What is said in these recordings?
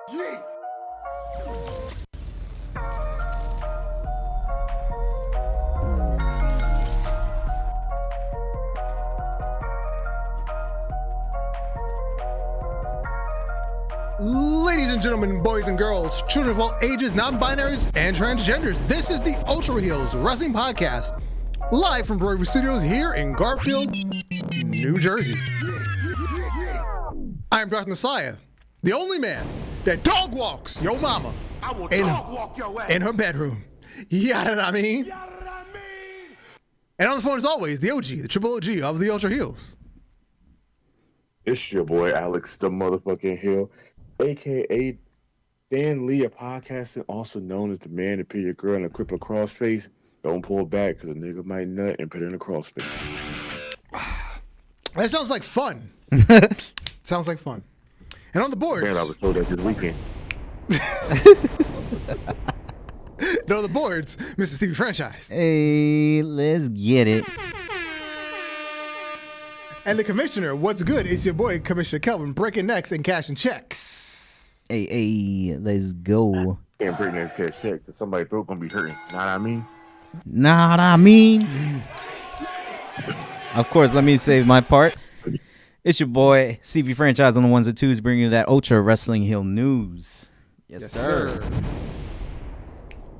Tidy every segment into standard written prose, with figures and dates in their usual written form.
Ladies and gentlemen, boys and girls, children of all ages, non-binaries, and transgenders, this is the Ultra Heelz Wrestling Podcast, live from Broadway Studios here in Garfield, New Jersey. I'm Dr. Messiah, the only man that dog walks your mama in her bedroom. You know what I mean? And on the phone, as always, the OG, the triple OG of the Ultra Heelz. It's your boy, Alex the motherfucking Hill, a.k.a. Dan Lee of podcasting, also known as the man to put your girl in a crippler crawl space. Don't pull back, because a nigga might nut and put it in a crawl space. That sounds like fun. Sounds like fun. And on the boards... Man, I was told that this weekend. And on the boards, Mr. Stevie Franchise. Hey, let's get it. And the commissioner, what's good? It's your boy, Commissioner Kelvin, breaking necks and cashing checks. Hey, let's go. Can't break that cash check, because somebody's throat gonna be hurting. Know what I mean? Know what I mean? Of course, let me save my part. It's your boy, CV Franchise on the ones and twos, bringing you that Ultra Wrestling Hill news. Yes, sir.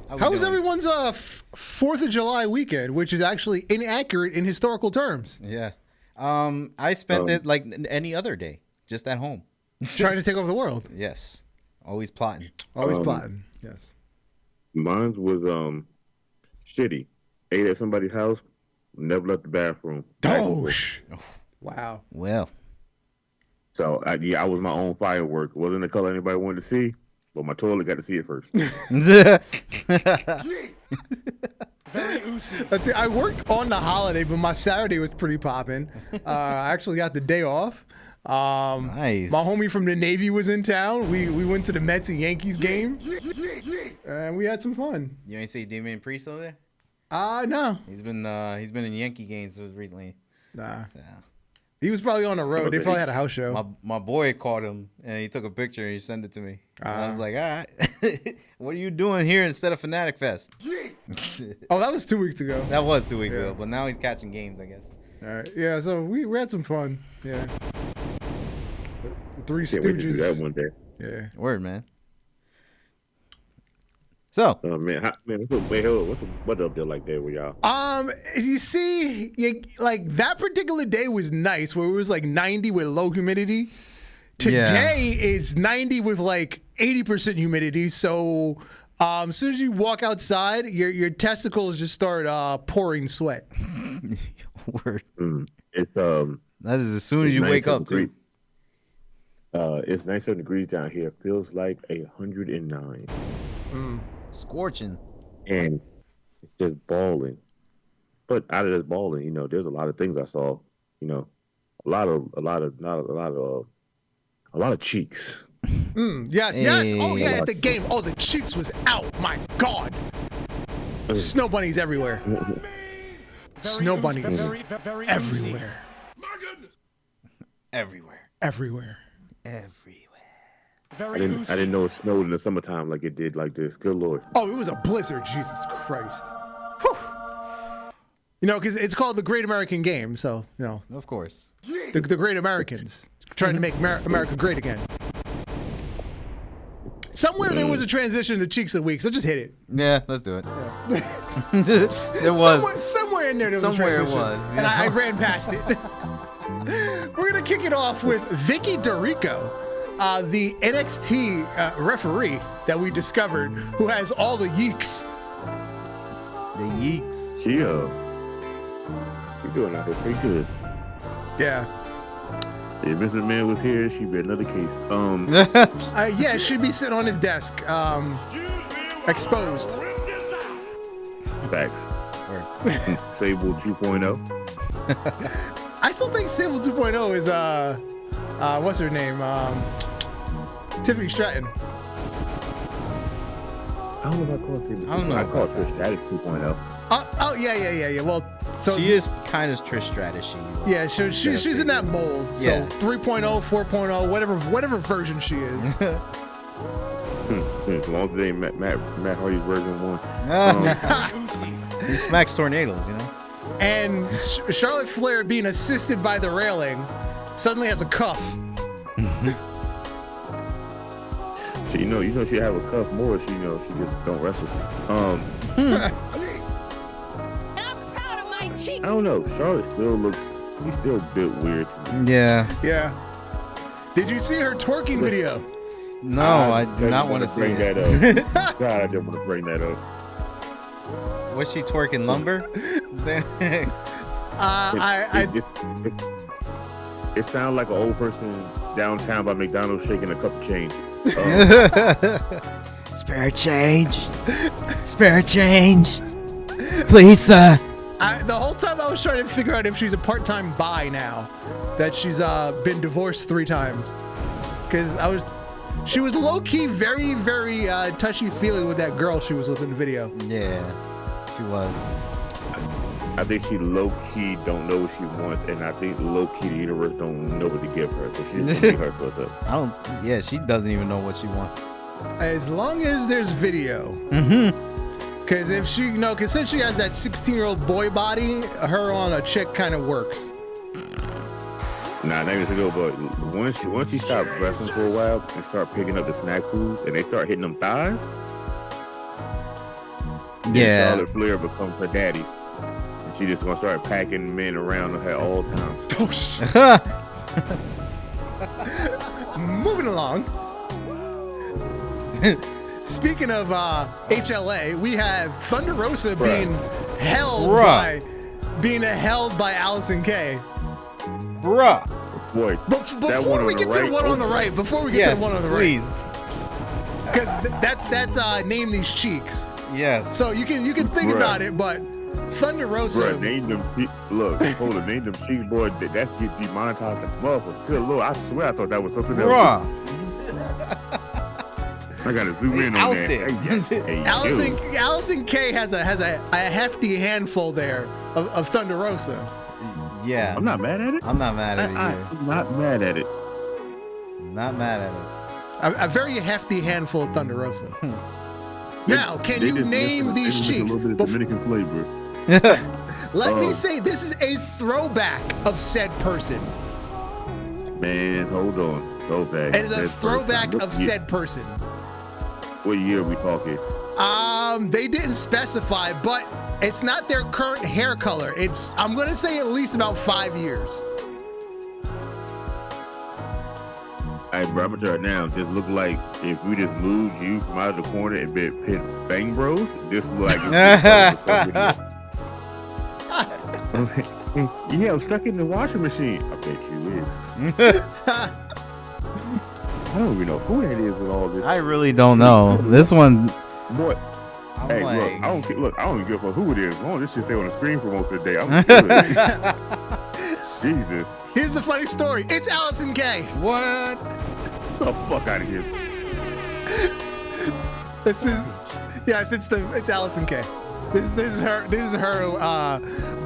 How was everyone's 4th of July weekend, which is actually inaccurate in historical terms? Yeah. I spent it like any other day, just at home. Trying to take over the world. Yes. Always plotting. Always plotting. Yes. Mine was shitty. Ate at somebody's house, never left the bathroom. Oh, wow. Well. So, I was my own firework. Wasn't the color anybody wanted to see, but my toilet got to see it first. Very oozy. I worked on the holiday, but my Saturday was pretty popping. I actually got the day off. Nice. My homie from the Navy was in town. We went to the Mets and Yankees game, and we had some fun. You ain't see Damian Priest over there? No. He's been in Yankee games recently. Nah. Yeah. He was probably on the road. They probably had a house show. My boy caught him, and he took a picture and he sent it to me. I was like, all right, what are you doing here instead of Fanatic Fest? Oh, that was 2 weeks ago. That was 2 weeks ago, but now he's catching games, I guess. All right. Yeah, so we had some fun. Yeah. The Three Can't wait to do Stooges. that one day. Yeah. Word, man. So, What's up there like that with y'all? You see, like that particular day was nice, where it was like 90 with low humidity. Today it's 90 with like 80% humidity. So, as soon as you walk outside, your testicles just start pouring sweat. word. It's That is as soon as you wake up, too. It's 97 degrees down here. Feels like 109. Scorching. And it's just balling. But out of this balling, there's a lot of things I saw. A lot of cheeks. Yes. Hey. Oh yeah, at the game. Oh, the cheeks was out. My God. Snow bunnies everywhere. Snow bunnies everywhere. My goodness. Everywhere. I didn't know it snowed in the summertime like it did like this. Good Lord. Oh, it was a blizzard. Jesus Christ. Whew. Because it's called the Great American Game. So, Of course. the Great Americans trying to make America great again. Somewhere there was a transition to Cheeks of the Week, so just hit it. Yeah, let's do it. Yeah. There was. Somewhere in there was Somewhere a it transition. was. And I ran past it. We're going to kick it off with Vicky DeRico, the NXT referee that we discovered, who has all the yeeks. The yeeks. She doing out here pretty good. Yeah. If Mr. Man was here, she'd be another case. Yeah, she'd be sitting on his desk, exposed. Facts. Word. Sable 2.0. I still think Sable 2.0 is what's her name? Tiffany Stratton. I don't know if I call it Sable. I don't know I call it about Trish Stratus 2.0. Oh yeah. Well, so she is kind of Trish Stratus. Yeah, she's in that mold. So Yeah. 3.0, 4.0, whatever version she is. As long as they ain't Matt Hardy's version 1. He smacks tornadoes, you know. And Charlotte Flair, being assisted by the railing, suddenly has a cuff. So, you know she have a cuff more. She just don't wrestle. I'm proud of my cheeks. I don't know. Charlotte she's still a bit weird to me. Yeah. Yeah. Did you see her twerking video? No, I do not want to see bring it. that up. God, I didn't want to bring that up. Was she twerking lumber? It sounds like an old person downtown by McDonald's shaking a cup of change. Spare change. Spare change. Please, sir. The whole time I was trying to figure out if she's a part-time bi now, that she's been divorced 3 times. Because she was low-key very, very touchy-feely with that girl she was with in the video. Yeah, she was. I think she low-key don't know what she wants, and I think low-key the universe don't know what to give her, so she's gonna be her close up. Yeah, she doesn't even know what she wants. As long as there's video. Mm-hmm. Because if she, because since she has that 16-year-old boy body, her on a chick kind of works. Nah, not even to go, but once she stopped wrestling for a while and start picking up the snack foods, and they start hitting them thighs, yeah, Charlotte Flair becomes her daddy. And she just gonna start packing men around her at all times. Oh, shit. Moving along. Speaking of HLA, we have Thunder Rosa being held by Allison Kay. Bruh. Boy, before we get to the one on the right, because that's name these cheeks. Yes. So you can think about it, but Thunder Rosa. Bruh, name them cheeks, boy. That's get demonetized the motherfucker. Good Lord, I swear I thought that was something else. Bruh. I gotta zoom in on that. Hey, Allison Kay has a hefty handful there of Thunder Rosa. Yeah. I'm not mad at it. I'm not mad at it either. I'm not mad at it. Not mad at it. A very hefty handful of Thunder Rosa. Now, can you name these cheeks? A little bit of Dominican flavor. Let me say, this is a throwback of said person. Man, hold on. Throwback. It is a throwback of said person. What year are we talking? They didn't specify, but it's not their current hair color. I'm gonna say at least about 5 years. Hey, bro, I'm gonna tell you now. Just look like if we just moved you from out of the corner and hit Bang Bros. This look like yeah, I'm stuck in the washing machine. I bet you is. I don't even know who that is with all this. I really don't know. This one, boy. I'm hey, like... I don't even give a fuck who it is. As long as this shit stay on the screen for most of the day, I'm good. Jesus. Here's the funny story. It's Allison Kay. What? Get the fuck out of here. It's Allison Kay. This is her.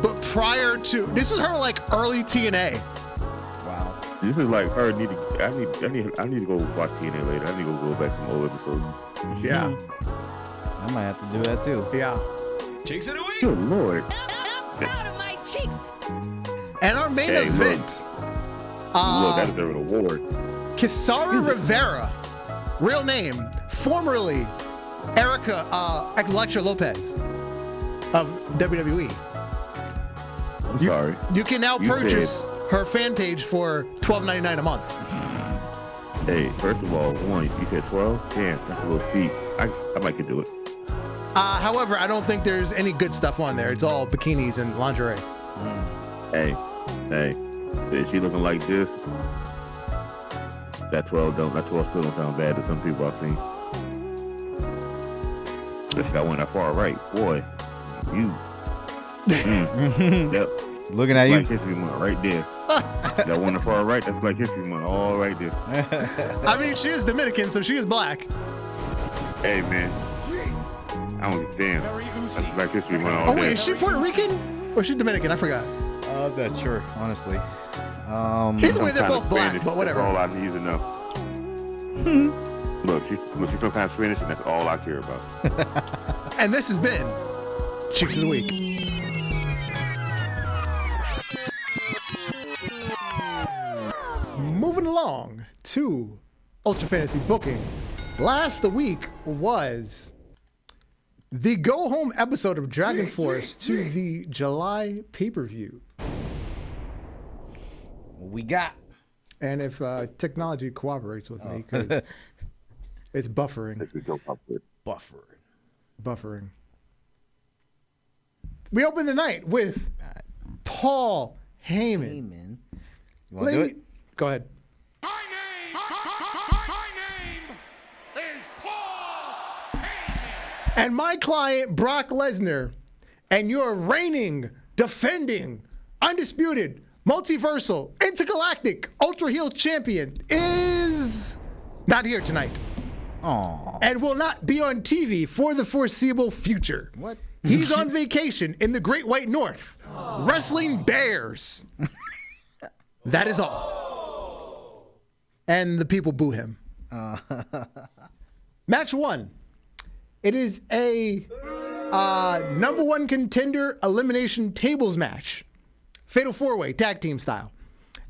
But prior to this is her like early TNA. Wow. This is like her. I need to go watch TNA later. I need to go back some old episodes. Yeah. I might have to do that too. Yeah. Cheeks of the week. Good Lord. I'm proud of my cheeks. And our main event. Look, that is an award. Kisara Rivera, real name, formerly Erica Electra Lopez of WWE. I'm sorry. You can now purchase her fan page for $12.99 a month. Hey, first of all, you said 12? Damn, that's a little steep. I might could do it. However, I don't think there's any good stuff on there. It's all bikinis and lingerie. Hey, is she looking like this? That 12 still don't sound bad to some people I've seen. Especially that one that far right. Boy, you. Yep. She's looking at Black you. History Month right there. That one on the far right, that's Black History Month all right there. I mean, she is Dominican, so she is black. Hey, man. I don't damn. That's Black History Month all Oh, day. wait, is she Puerto Rican? Or is she Dominican? I forgot. I'm not sure, honestly. Either way, they're both black, but whatever. That's all I need to know. Look, she's some kind of Spanish, and that's all I care about. And this has been Chicks of the Week. Moving along to Ultra Fantasy Booking. Last week was the go-home episode of Dragon Force to the July pay-per-view. What we got? And if technology cooperates with me, because it's buffering. Buffering. We open the night with Paul Heyman. You want to do it? Go ahead. My name is Paul Heyman. And my client, Brock Lesnar, and your reigning, defending, undisputed, multiversal, intergalactic, Ultra Heelz champion is not here tonight. Aww. And will not be on TV for the foreseeable future. What? He's on vacation in the Great White North, wrestling bears. That is all. And the people boo him. Match 1. It is a number 1 contender elimination tables match. Fatal 4-way tag team style.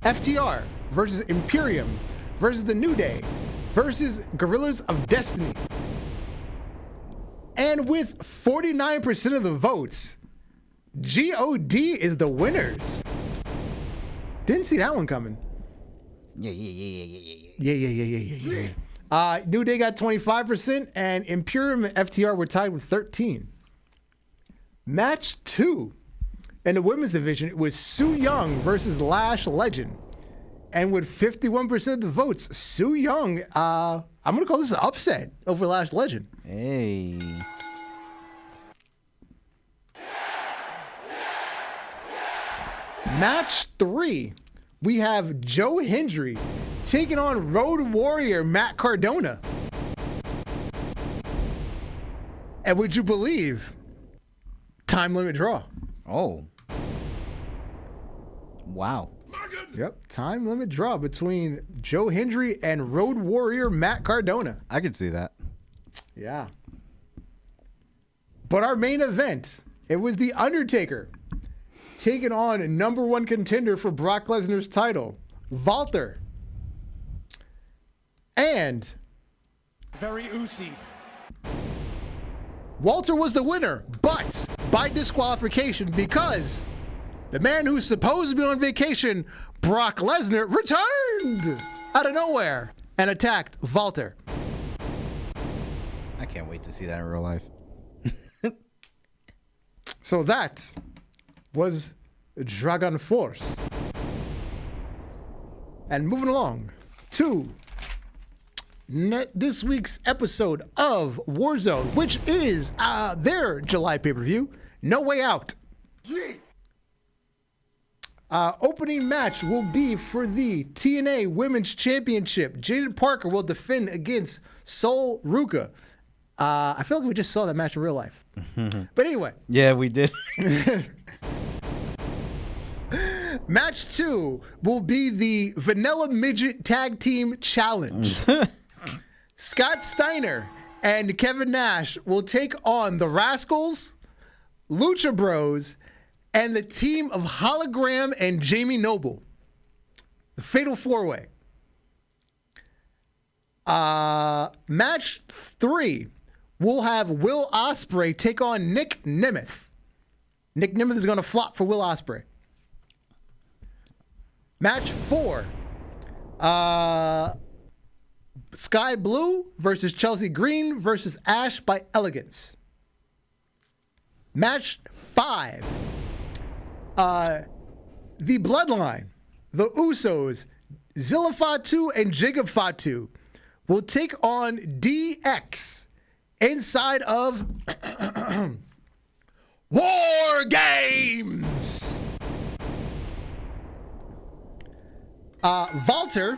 FTR versus Imperium versus the New Day versus Guerrillas of Destiny. And with 49% of the votes, GOD is the winners. Didn't see that one coming. Yeah. New Day got 25%, and Imperium and FTR were tied with 13. Match 2 in the women's division, it was Su Yung versus Lash Legend. And with 51% of the votes, Su Yung, I'm going to call this an upset over Lash Legend. Hey. Match 3, we have Joe Hendry taking on Road Warrior Matt Cardona. And would you believe, time limit draw. Oh. Wow. Yep, time limit draw between Joe Hendry and Road Warrior Matt Cardona. I could see that. Yeah. But our main event, it was The Undertaker taking on number 1 contender for Brock Lesnar's title, Walter. And Very oozy. Walter was the winner, but by disqualification because the man who's supposed to be on vacation, Brock Lesnar, returned out of nowhere and attacked Walter. I can't wait to see that in real life. So that was Dragon Force. And moving along to this week's episode of Warzone, which is their July pay-per-view, No Way Out. Opening match will be for the TNA Women's Championship. Jaden Parker will defend against Sol Ruka. I feel like we just saw that match in real life. But anyway. Yeah, we did. Match 2 will be the Vanilla Midget Tag Team Challenge. Scott Steiner and Kevin Nash will take on the Rascals, Lucha Bros, and the team of Hologram and Jamie Noble. The Fatal 4-Way. Match 3, we'll have Will Ospreay take on Nick Nemeth. Nick Nemeth is going to flop for Will Ospreay. Match 4, Sky Blue versus Chelsea Green versus Ash by Elegance. Match 5, the Bloodline, the Usos, Zilla Fatu and Jacob Fatu will take on DX inside of War Games. Walter,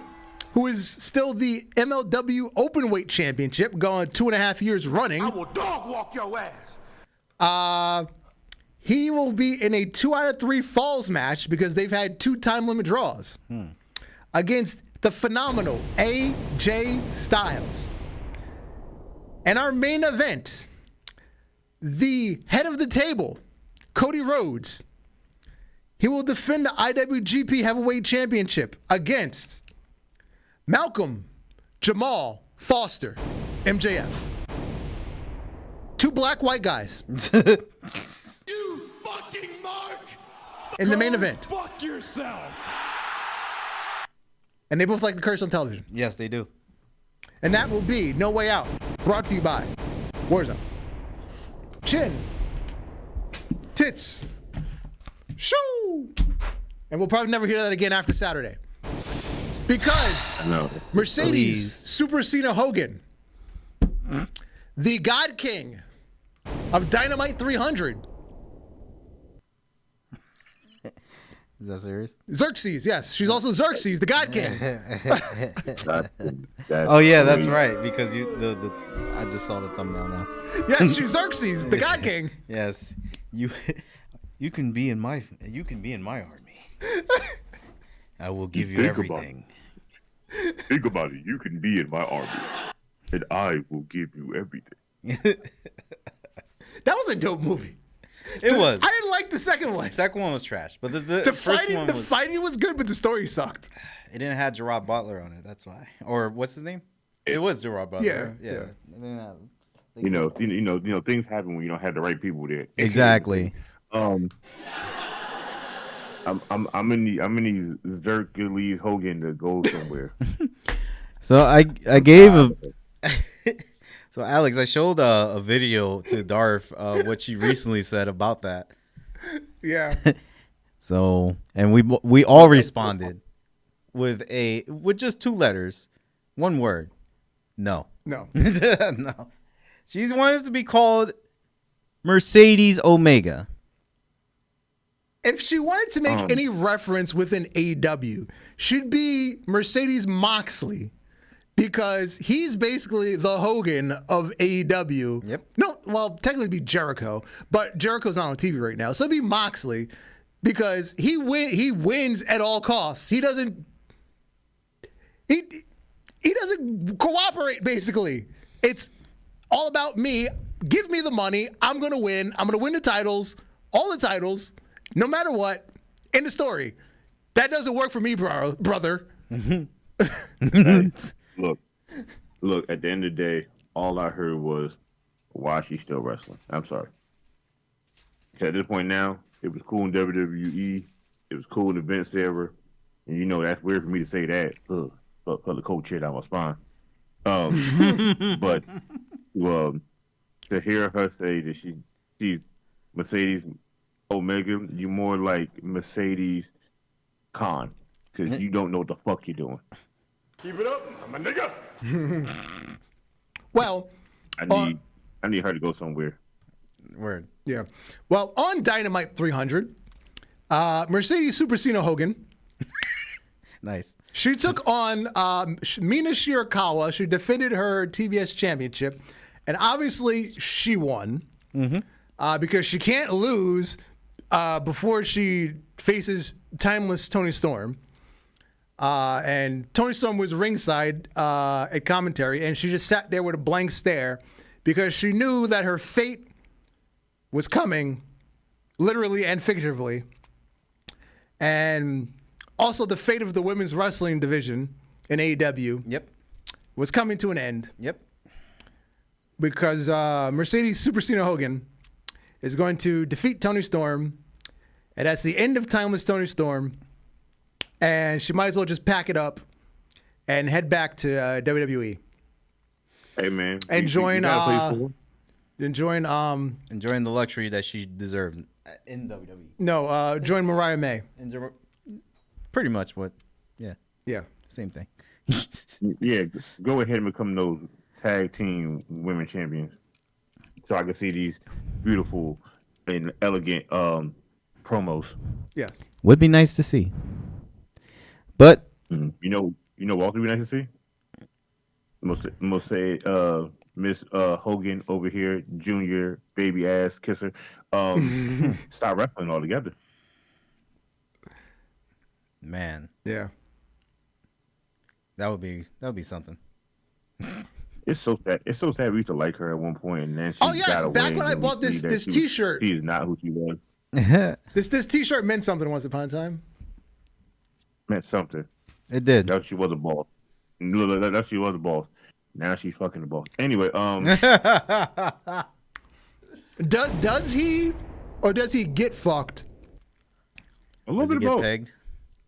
who is still the MLW Openweight Championship, going 2.5 years running. I will dog walk your ass. He will be in a 2 out of 3 falls match because they've had 2 time limit draws against the phenomenal AJ Styles. And our main event, the head of the table, Cody Rhodes, he will defend the IWGP Heavyweight Championship against Malcolm Jamal Foster, MJF. Two black white guys. You fucking mark! In the main event. Fuck yourself! And they both like to curse on television. Yes, they do. And that will be No Way Out, brought to you by Warzone. Chin. Tits. Shoo! And we'll probably never hear that again after Saturday. Because Mercedes Please. Super-Cena Hogan, the God King of Dynamite 300, Is that serious? Xerxes, yes. She's also Xerxes, the God King. Oh yeah, that's right. Because I just saw the thumbnail now. Yes, she's Xerxes, the God King. Yes, you can be in my army. I will give you Think everything. Think about it. You can be in my army, and I will give you everything. That was a dope movie. It was. I didn't like the second one. The second one was trash, but the first fighting, one the was. fighting was good, but the story sucked. It didn't have Gerard Butler on it. That's why. Or what's his name? It was Gerard Butler. Yeah. It didn't have- You know, things happen when you don't have the right people there. Exactly. I'm in the Xerxes Hogan to go somewhere. So I gave a. So Alex, I showed a video to Darth what she recently said about that. Yeah. So and we all responded with just 2 letters, 1 word, no. No. No. She wants to be called Mercedes Omega. If she wanted to make any reference within AEW, she'd be Mercedes Moxley, because he's basically the Hogan of AEW. Yep. No, well, technically it'd be Jericho, but Jericho's not on TV right now, so it'd be Moxley, because he wins at all costs. He doesn't cooperate. Basically, it's all about me. Give me the money. I'm gonna win. I'm gonna win the titles, all the titles. No matter what, end of story. That doesn't work for me, brother. Look, at the end of the day, all I heard was, why she's still wrestling. I'm sorry. At this point now, it was cool in WWE. It was cool in the Vince era. And you know, that's weird for me to say that. Put the cold shit out my spine. But to hear her say that she's Mercedes Omega, you more like Mercedes Khan, because you don't know what the fuck you're doing. Keep it up, I'm a nigga. Well, I need her to go somewhere. Word. yeah. Well, on Dynamite 300, Mercedes Super-Cena Hogan, Nice. she took on Mina Shirakawa. She defended her TBS Championship, and obviously she won because she can't lose before she faces timeless Toni Storm. And Toni Storm was ringside at commentary, and she just sat there with a blank stare because she knew that her fate was coming, literally and figuratively. And also the fate of the women's wrestling division in AEW Yep. was coming to an end Yep. because Mercedes Super-Cena Hogan is going to defeat Toni Storm, and that's the end of timeless Toni Storm. And she might as well just pack it up and head back to WWE. Hey man, Enjoying Enjoying the luxury that she deserved in WWE. join Mariah May. Pretty much what, yeah, Yeah. same thing. yeah, go ahead and become those tag team women champions, so I can see these beautiful and elegant promos. Yes. Would be nice to see. But You know what else would be nice to see? Must say Miss Hogan over here, Junior baby ass kisser, stop wrestling altogether. man, Yeah. that would be something. Yeah, It's so sad. It's so sad. We used to like her at one point, and then she Oh yes, got away, back when I and we bought this see that T-shirt. she is not who she was. This T-shirt meant something once upon a time. Meant something. It did. That she was a boss. That she was a boss. Now she's fucking the boss. Anyway, does he, or does he get fucked? a little Does he bit of get both. pegged?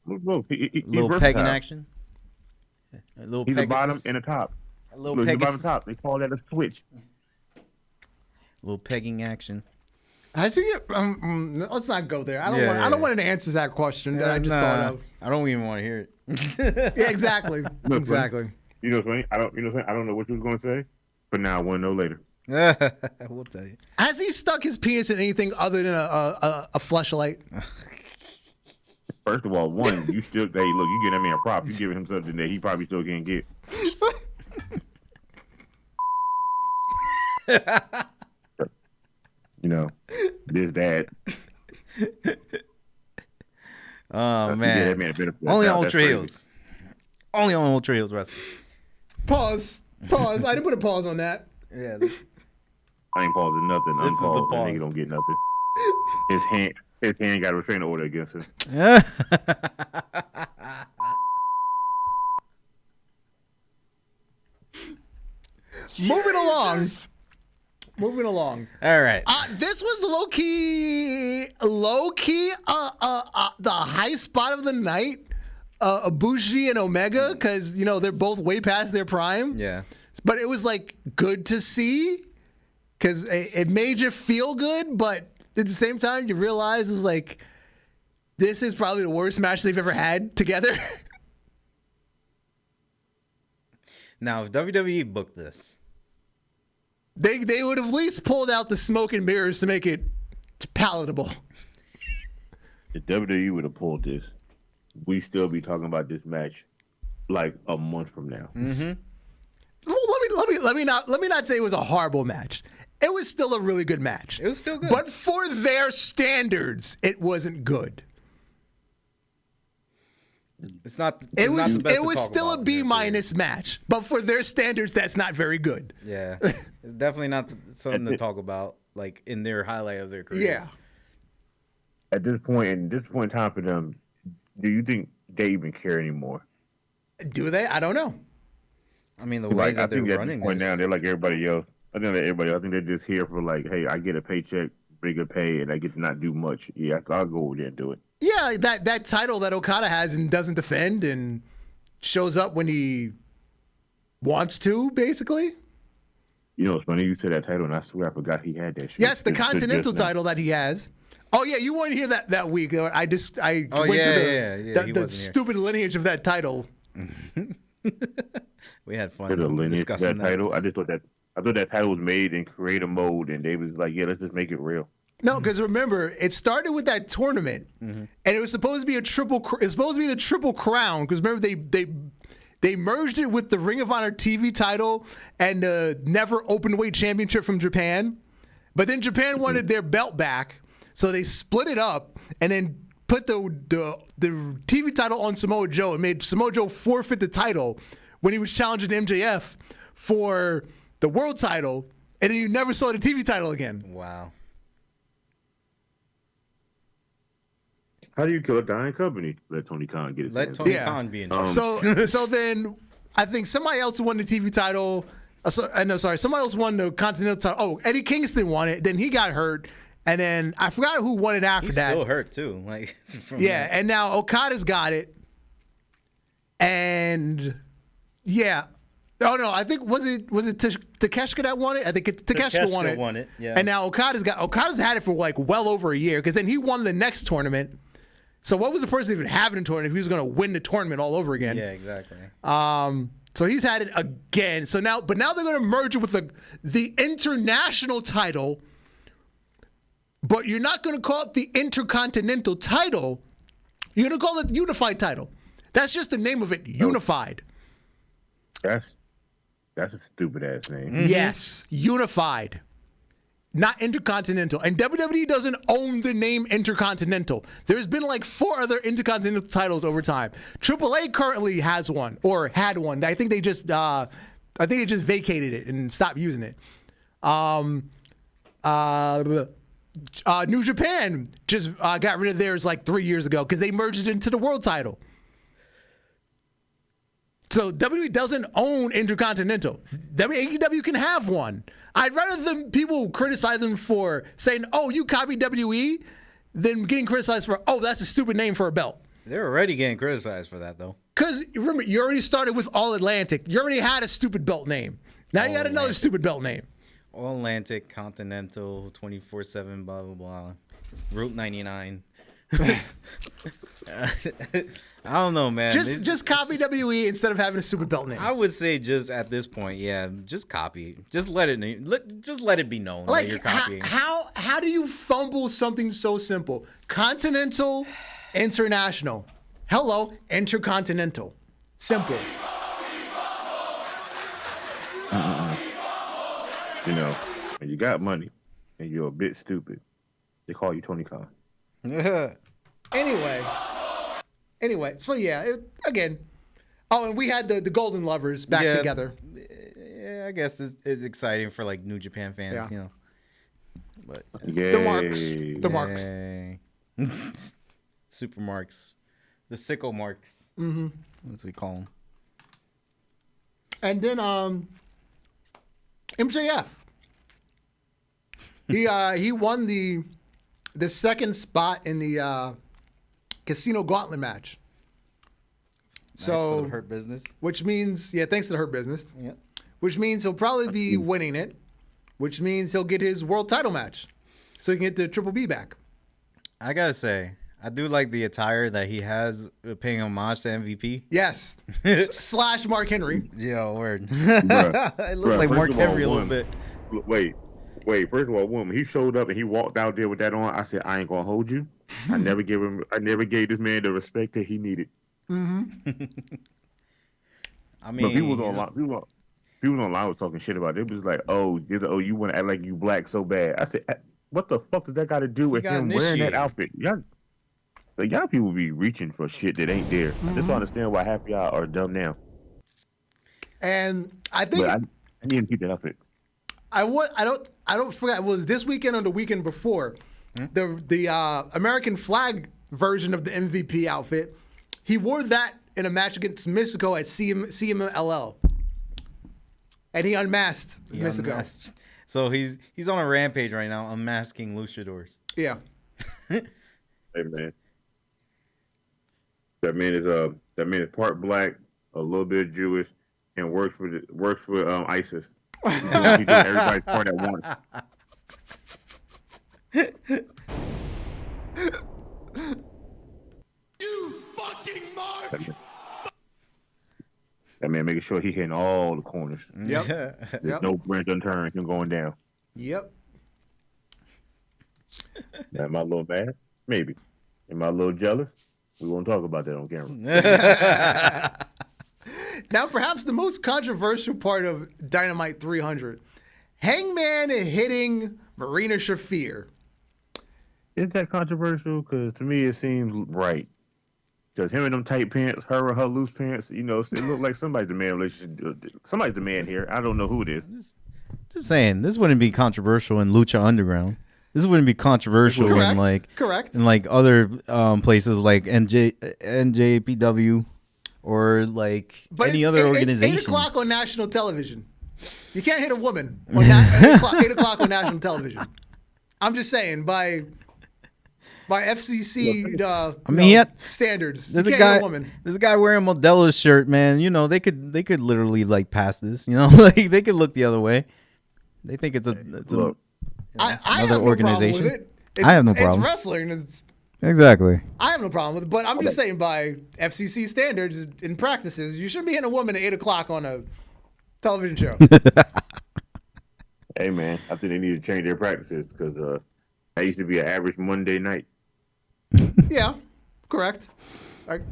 A little both. He's Little versatile. pegging action. A little He's the bottom Pegasus. and the top. A little He's the bottom Pegasus. and top. They call that a switch. Little pegging action. Has he? Let's not go there. I don't Yeah, want. yeah, I don't yeah. want to answer that question that I just thought of. I don't even want to hear it. Yeah, exactly. Look, Exactly. You know what's funny? I don't know what you was going to say, but now I want to know later. We'll tell you. Has he stuck his penis in anything other than a fleshlight? First of all, one, you still, hey, look, you give that man a prop. You giving him something that he probably still can't get. You know, this, that. Oh That man. man a benefit. Only on That's Ultra crazy. Heelz. Only on Ultra Heelz Wrestling. Pause. I didn't put a pause on that. Yeah. I ain't pausing nothing. This is the Unpaused. That pause. nigga don't get nothing. His hand got a restraining order against him. Moving along. All right. This was the low key, the high spot of the night. Ibushi and Omega, because they're both way past their prime. Yeah. But it was like good to see, because it made you feel good. But at the same time, you realize it was like, this is probably the worst match they've ever had together. Now, if WWE booked this, They would have at least pulled out the smoke and mirrors to make it palatable. If WWE would have pulled this, we still be talking about this match like a month from now. Mm-hmm. Well, let me not say it was a horrible match. It was still a really good match. it was still good. But for their standards, it wasn't good. it's not. It was not the best to talk still a about B in their minus match. But for their standards, that's not very good. career. Yeah. It's definitely not something to talk about, like in their highlight of their careers. Yeah. At this point in time for them, do you think they even care anymore? Do they? I don't know. I mean, the way Like, I that they're think at running this point this- now, they're like everybody else. I think they're just here for like, hey, I get a paycheck, bigger pay, and I get to not do much. Yeah, I'll go over there and do it. Yeah, that title that Okada has and doesn't defend and shows up when he wants to, basically. You know, it's funny you said that title, and I swear I forgot he had that shit. Yes, the Just Continental now. title that he has. Oh yeah, you weren't here that week. I Oh, went yeah, through yeah, he the wasn't here. stupid lineage of that title. we had fun For the lineage of discussing that title. I thought that title was made in creative mode, and they was like, yeah, let's just make it real. No, because remember, it started with that tournament, and it was supposed to be it's supposed to be the Triple Crown. Because remember, they merged it with the Ring of Honor TV title and the Never Openweight Championship from Japan. But then Japan wanted their belt back, so they split it up and then put the TV title on Samoa Joe and made Samoa Joe forfeit the title when he was challenging MJF for the world title, and then you never saw the TV title again. Wow. How do you kill a dying company? Let Tony Khan get it. Let Tony Yeah. Khan be in charge. So then I think somebody else won the TV title. Somebody else won the Continental title. Oh, Eddie Kingston won it. Then he got hurt, and then I forgot who won it after He's that. still hurt too. Like from Yeah, and now Okada's got it, and yeah. Oh no, I think was it Takeshita that won it? I think Takeshita won it. Yeah. And now Okada's had it for like well over a year, because then he won the next tournament. So what was the person even having a tournament if he was going to win the tournament all over again? Yeah, exactly. So he's had it again. So now they're going to merge it with the international title, but you're not going to call it the Intercontinental title. You're going to call it the Unified title. That's just the name of it, Unified. That's a stupid ass name. Mm-hmm. Yes, Unified, not Intercontinental. And WWE doesn't own the name Intercontinental. There's been like 4 other Intercontinental titles over time. AAA currently has one, or had one. I think they just I think they just vacated it and stopped using it. New Japan just got rid of theirs like 3 years ago because they merged it into the world title. So WWE doesn't own Intercontinental. AEW can have one. I'd rather than people criticize them for saying, "Oh, you copied WWE," than getting criticized for, "Oh, that's a stupid name for a belt." They're already getting criticized for that, though. Because remember, you already started with All Atlantic. You already had a stupid belt name. Now you got another stupid belt name. All Atlantic, Continental, 24/7, blah blah blah. Route 99. I don't know, man. Just copy WWE instead of having a stupid belt name. I would say just at this point, yeah, just copy. Just let it be known that you're copying. How do you fumble something so simple? Continental, International. Hello, Intercontinental. Simple. You know, when you got money and you're a bit stupid, they call you Tony Khan. Anyway, so yeah, again. Oh, and we had the Golden Lovers back together. Yeah, I guess it's exciting for like New Japan fans, you know. But the marks. Super marks. The sicko marks. Mm-hmm. That's what we call them. And then MJF. He won the second spot in the Casino Gauntlet match. Nice for the Hurt Business. Which means, thanks to the Hurt Business. Yep. Which means he'll probably be winning it. Which means he'll get his world title match. So he can get the Triple B back. I gotta say, I do like the attire that he has paying homage to MVP. Yes. / Mark Henry. Yo, word. It looks like Mark Henry a little bit. Wait. First of all, when he showed up and he walked out there with that on, I said, I ain't gonna hold you. I never gave this man the respect that he needed. Mm-hmm. I mean, but people online was talking shit about it. It was like, you want to act like you black so bad. I said, what the fuck does that got to do with him wearing that outfit? Y'all people be reaching for shit that ain't there. I just don't understand why half y'all are dumb now. And I think I need to keep that outfit. I don't forget. It was this weekend or the weekend before the American flag version of the MVP outfit. He wore that in a match against Mystico at CMLL, and he unmasked Mystico. So he's on a rampage right now, unmasking luchadors. Yeah. Hey man, that man is part black, a little bit Jewish, and works for ISIS. He does everybody's part at once. You fucking mark! That man making sure he hitting all the corners. Yep. There's no branch unturned, him going down. Yep. Am I a little mad? Maybe. Am I a little jealous? We won't talk about that on camera. Now, perhaps the most controversial part of Dynamite 300. Hangman hitting Marina Shafir. Is that controversial? Because to me, it seems right. Because him in them tight pants, her in her loose pants, it looked like somebody's the man relationship. Somebody's the man here. I don't know who it is. Just saying, this wouldn't be controversial in Lucha Underground. This wouldn't be controversial in like other places like NJPW or like any other organization. It's 8 o'clock on national television. You can't hit a woman on 8 o'clock on national television. I'm just saying by FCC standards. There's you can't hit a woman. There's a guy wearing Modelo's shirt, man. They could literally like pass this. Like they could look the other way. They think it's another organization. No problem with it. I have no problem. It's wrestling. Exactly. I have no problem with it, but I'm just saying by FCC standards and practices, you shouldn't be hitting a woman at 8 o'clock on a television show. Hey man, I think they need to change their practices because that used to be an average Monday night. Yeah, correct.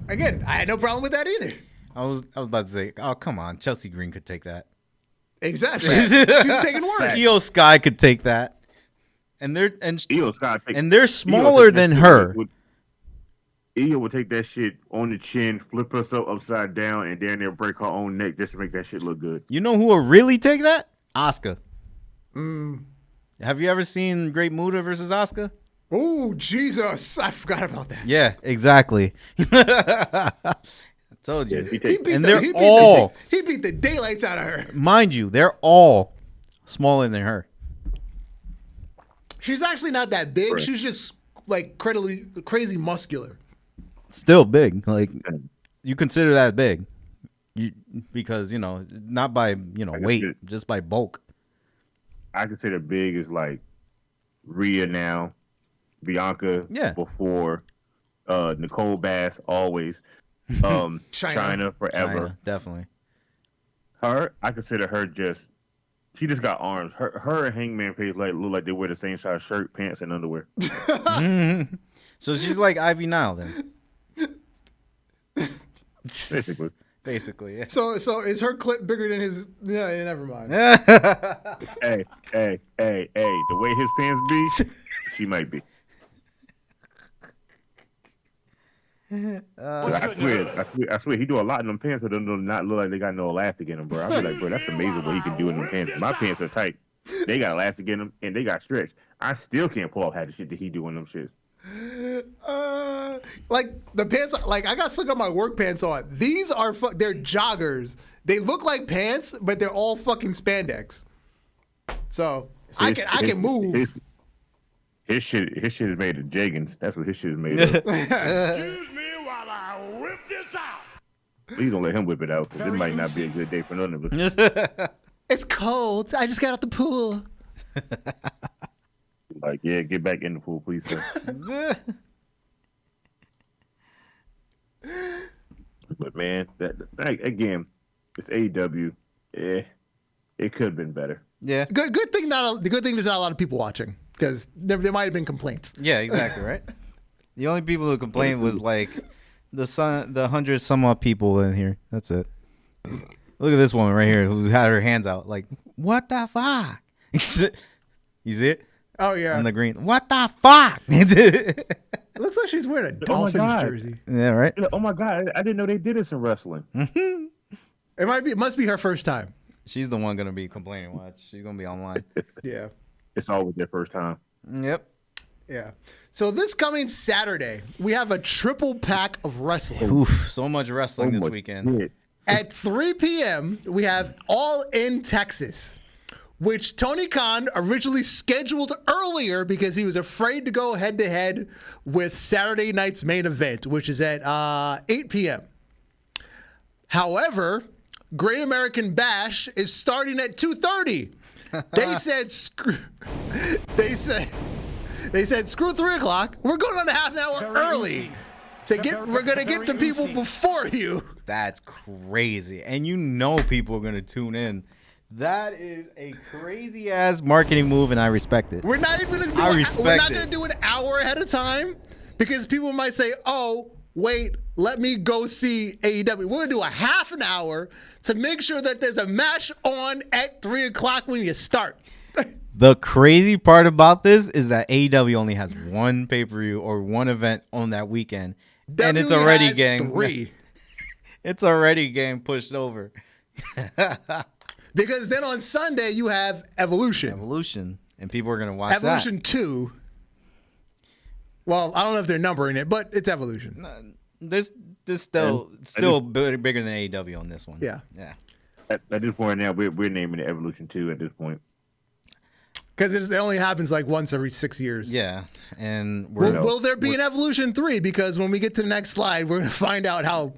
Again, I had no problem with that either. I was about to say, oh come on, Chelsea Green could take that. Exactly. She's taking words. Io Sky could take that. And they're Io Sky and they're smaller than her. Io would take that shit on the chin, flip herself upside down, and then they'll break her own neck just to make that shit look good. You know who will really take that? Asuka. Have you ever seen Great Muta versus Asuka? Oh, Jesus. I forgot about that. Yeah, exactly. I told you. He beat He beat the daylights out of her. Mind you, they're all smaller than her. She's actually not that big. Right. She's just like crazy muscular. Still big. Like, you consider that big. Because, not by, weight, just by bulk. I consider big as like Rhea now, Bianca before, Nicole Bass always, China forever. China, definitely. Her, I consider her she just got arms. Her and Hangman Page look like they wear the same size shirt, pants, and underwear. So she's like Ivy Nile then. Basically, yeah. So is her clip bigger than his? Yeah, never mind. Hey, the way his pants be, she might be. I swear, he do a lot in them pants, but they do not look like they got no elastic in them, bro. I be like, bro, that's amazing what he can do in them pants. My pants are tight. They got elastic in them, and they got stretch. I still can't pull off half the shit that he do in them shits. Like the pants, like I got on my work pants on. These are they're joggers. They look like pants, but they're all fucking spandex. So I can move. His shit is made of jeggings. That's what his shit is made of. Excuse me while I whip this out. Please don't let him whip it out, because it might not be a good day for none of us. It's cold. I just got out the pool. Like, yeah, get back in the pool, please, sir. But man, again, it's AEW. Yeah, it could have been better. Yeah. Good thing. The good thing there's not a lot of people watching, because there might have been complaints. Yeah, exactly, right? The only people who complained was like the 100 some odd people in here. That's it. Look at this woman right here who had her hands out. Like, what the fuck? You see it? Oh yeah. On the green. What the fuck? It looks like she's wearing a Dolphins jersey. Yeah, right? Oh my god, I didn't know they did this in wrestling. It must be her first time. She's the one gonna be complaining. Watch, she's gonna be online. Yeah. It's always their first time. Yep. Yeah. So this coming Saturday, we have a triple pack of wrestling. Oof, so much wrestling this weekend. Shit. At 3 p.m., we have All In Texas, which Tony Khan originally scheduled earlier because he was afraid to go head-to-head with Saturday night's main event, which is at 8 p.m. However, Great American Bash is starting at 2:30. They said screw 3 o'clock. We're going on a half an hour early. We're gonna get the people before you. That's crazy, and people are gonna tune in. That is a crazy ass marketing move, and I respect it. We're not even gonna do an hour ahead of time, because people might say, "Oh, wait, let me go see AEW." We're gonna do a half an hour to make sure that there's a match on at 3 o'clock when you start. The crazy part about this is that AEW only has one pay-per-view or one event on that weekend, and it's already getting 3. It's already getting pushed over. Because then on Sunday you have Evolution, and people are gonna watch Evolution that. 2. Well, I don't know if they're numbering it, but it's Evolution. There's still bigger than AEW on this one. Yeah. At this point now, we're naming it Evolution 2 at this point. Because it only happens like once every 6 years. Yeah, and will there be an Evolution 3? Because when we get to the next slide, we're going to find out how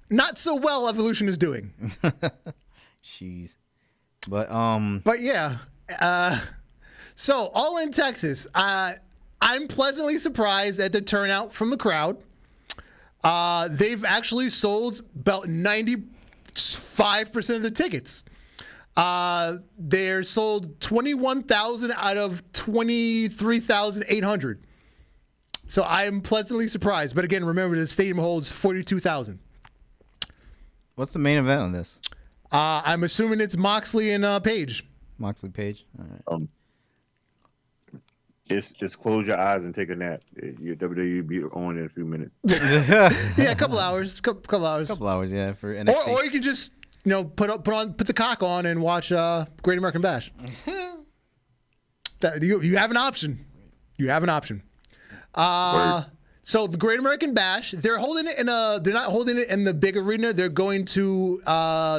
not so well Evolution is doing. Jeez. But yeah. So All In Texas. I'm pleasantly surprised at the turnout from the crowd. They've actually sold about 95% of the tickets. They're sold 21,000 out of 23,800. So I am pleasantly surprised. But again, remember the stadium holds 42,000. What's the main event on this? I'm assuming it's Moxley and Page. Moxley Page. All right. Just close your eyes and take a nap. Your WWE be on in a few minutes. Yeah, a couple hours. Couple hours, yeah, for NXT. Or you can just put the cock on and watch Great American Bash. You have an option. So the Great American Bash, they're holding it they're not holding it in the big arena. They're going to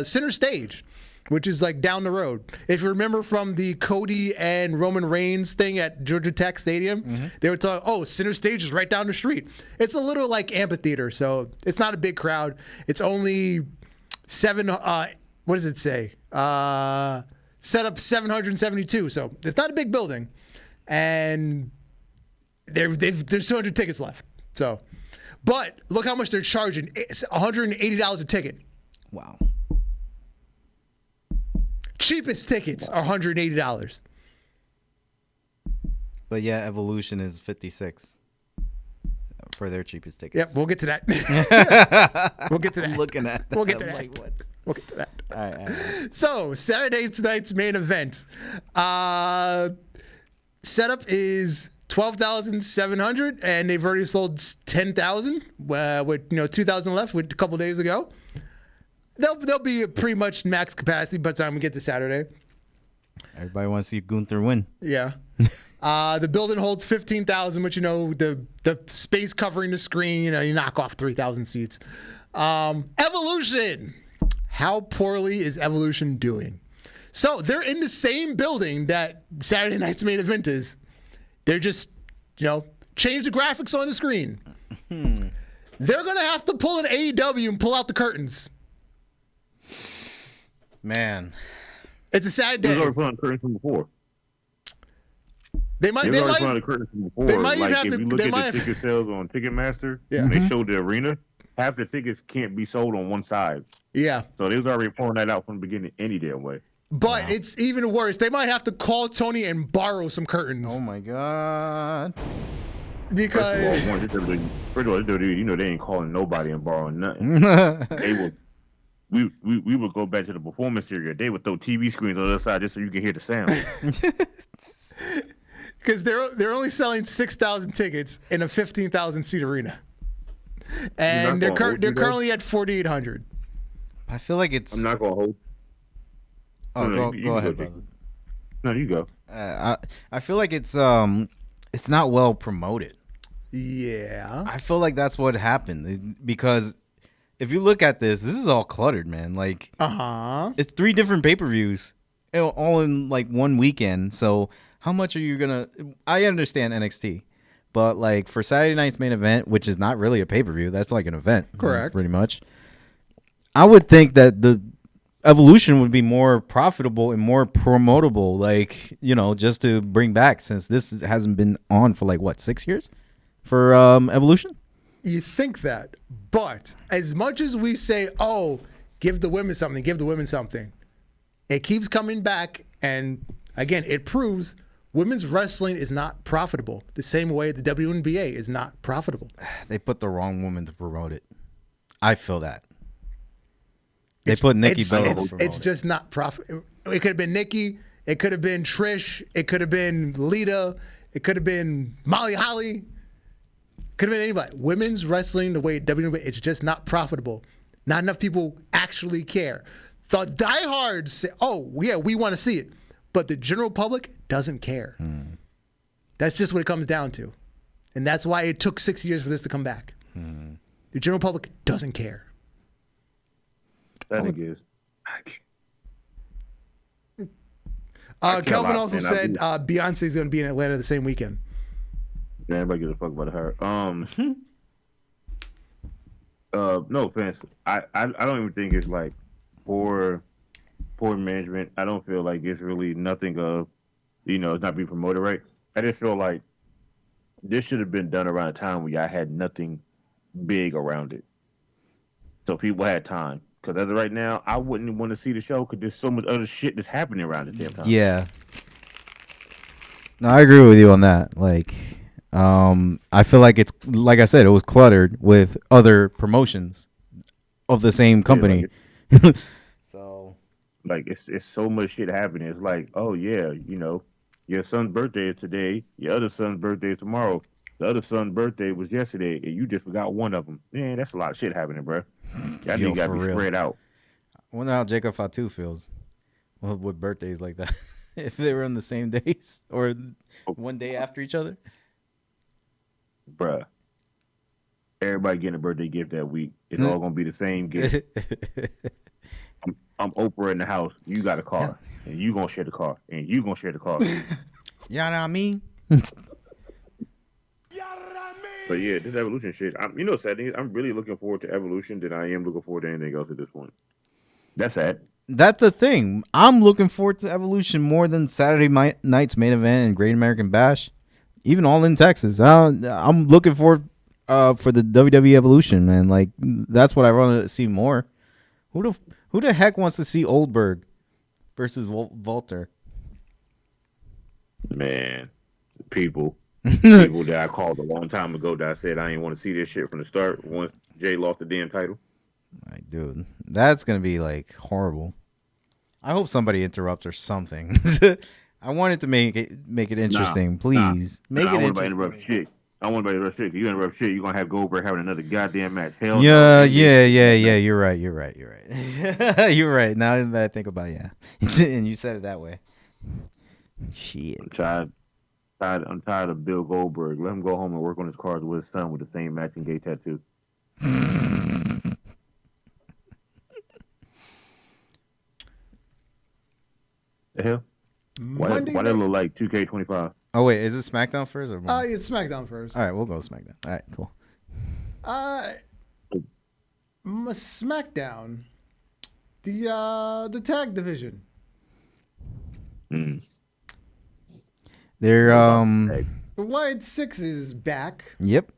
Center Stage, which is like down the road. If you remember from the Cody and Roman Reigns thing at Georgia Tech Stadium, they were talking, Center Stage is right down the street. It's a little like amphitheater, so it's not a big crowd. It's only what does it say? Set up 772, so it's not a big building. And there's 200 tickets left. So, but look how much they're charging. It's $180 a ticket. Wow. Cheapest tickets are $180. But yeah, Evolution is $56 for their cheapest tickets. Yep, we'll get to that. We'll get to that. I'm looking at that. We'll get to I'm that. like, what? We'll get to that. All right. So, Saturday tonight's main event. Setup is 12,700, and they've already sold 10,000 with 2,000 left with a couple days ago. They'll be pretty much max capacity by the time we get to Saturday. Everybody wants to see Gunther win. Yeah. The building holds 15,000, but the space covering the screen, you knock off 3,000 seats. Evolution. How poorly is Evolution doing? So they're in the same building that Saturday night's main event is. They're just, change the graphics on the screen. They're going to have to pull an AEW and pull out the curtains. Man. It's a sad day. They already put on curtains from before. They might put on the curtains from before. They might even have if to, you look at the ticket sales on Ticketmaster, and they showed the arena, half the tickets can't be sold on one side. Yeah. So they was already pulling that out from the beginning any damn way. But it's even worse. They might have to call Tony and borrow some curtains. Oh my God. Because first of all, they ain't calling nobody and borrowing nothing. They will. We would go back to the performance area. They would throw TV screens on the other side just so you can hear the sound. Because they're only selling 6,000 tickets in a 15,000 seat arena, and they're currently at 4,800. I feel like it's. I'm not gonna hold. Oh, go ahead, brother. No, you go. I feel like it's not well promoted. Yeah. I feel like that's what happened because if you look at this is all cluttered, man. Like, it's 3 different pay-per-views, all in like one weekend. So how much are you gonna? I understand NXT, but like for Saturday night's main event, which is not really a pay-per-view, that's like an event, correct? Pretty much. I would think that the Evolution would be more profitable and more promotable, like, just to bring back, since this hasn't been on for like what, 6 years for Evolution. You think that, but as much as we say, give the women something, it keeps coming back, and again, it proves women's wrestling is not profitable the same way the WNBA is not profitable. They put the wrong woman to promote it. I feel that. They put Nikki Bella. It's just not profitable. It could have been Nikki. It could have been Trish. It could have been Lita. It could have been Molly Holly. Could have been anybody. Women's wrestling, the way WNBA, it's just not profitable. Not enough people actually care. The diehards say, we want to see it. But the general public doesn't care. That's just what it comes down to. And that's why it took 6 years for this to come back. The general public doesn't care. That nigga is. Kelvin also said Beyonce's going to be in Atlanta the same weekend. Yeah, everybody gives a fuck about her. No offense. I don't even think it's like poor management. I don't feel like it's really nothing of, it's not being promoted right. I just feel like this should have been done around a time where y'all had nothing big around it, so people had time. Because as of right now, I wouldn't want to see the show because there's so much other shit that's happening around the damn time. Yeah. No, I agree with you on that. Like, I feel like it's, like I said, it was cluttered with other promotions of the same company. So, like, it's so much shit happening. It's like, oh yeah, you Your son's birthday is today. Your other son's birthday is tomorrow. The other son's birthday was yesterday, and you just forgot one of them. Man, that's a lot of shit happening, bro. That nigga got to be spread out. I wonder how Jacob Fatu feels with birthdays like that. If they were on the same days or one day after each other. Bruh. Everybody getting a birthday gift that week. It's all going to be the same gift. I'm Oprah in the house. You got a car. And you going to share the car. And you going to share the car. You know what I mean? But yeah, this Evolution shit. Sad thing is, I'm really looking forward to Evolution than I am looking forward to anything else at this point. That's sad. That's the thing. I'm looking forward to Evolution more than Saturday night's main event and Great American Bash. Even All in Texas. I'm looking forward for the WWE Evolution, man. Like, that's what I wanted to see more. Who the heck wants to see Oldberg versus Volter? Man, people that I called a long time ago that I said I didn't want to see this shit from the start once Jay lost the damn title. Like, dude, that's gonna be like horrible. I hope somebody interrupts or something. I wanted to make it interesting. Please make it interesting. I want to interrupt shit. You interrupt shit, you're gonna have Goldberg having another goddamn match. Hell yeah. You're right. You're right. Now that I think about it, yeah. And you said it that way. Shit. I'm tired of Bill Goldberg. Let him go home and work on his cars with his son with the same matching gay tattoo. The hell? Why that look like 2K25? Oh wait, is it SmackDown first or? It's SmackDown first. All right, we'll go SmackDown. All right, cool. SmackDown, the tag division. They're The Wyatt Six is back. Yep.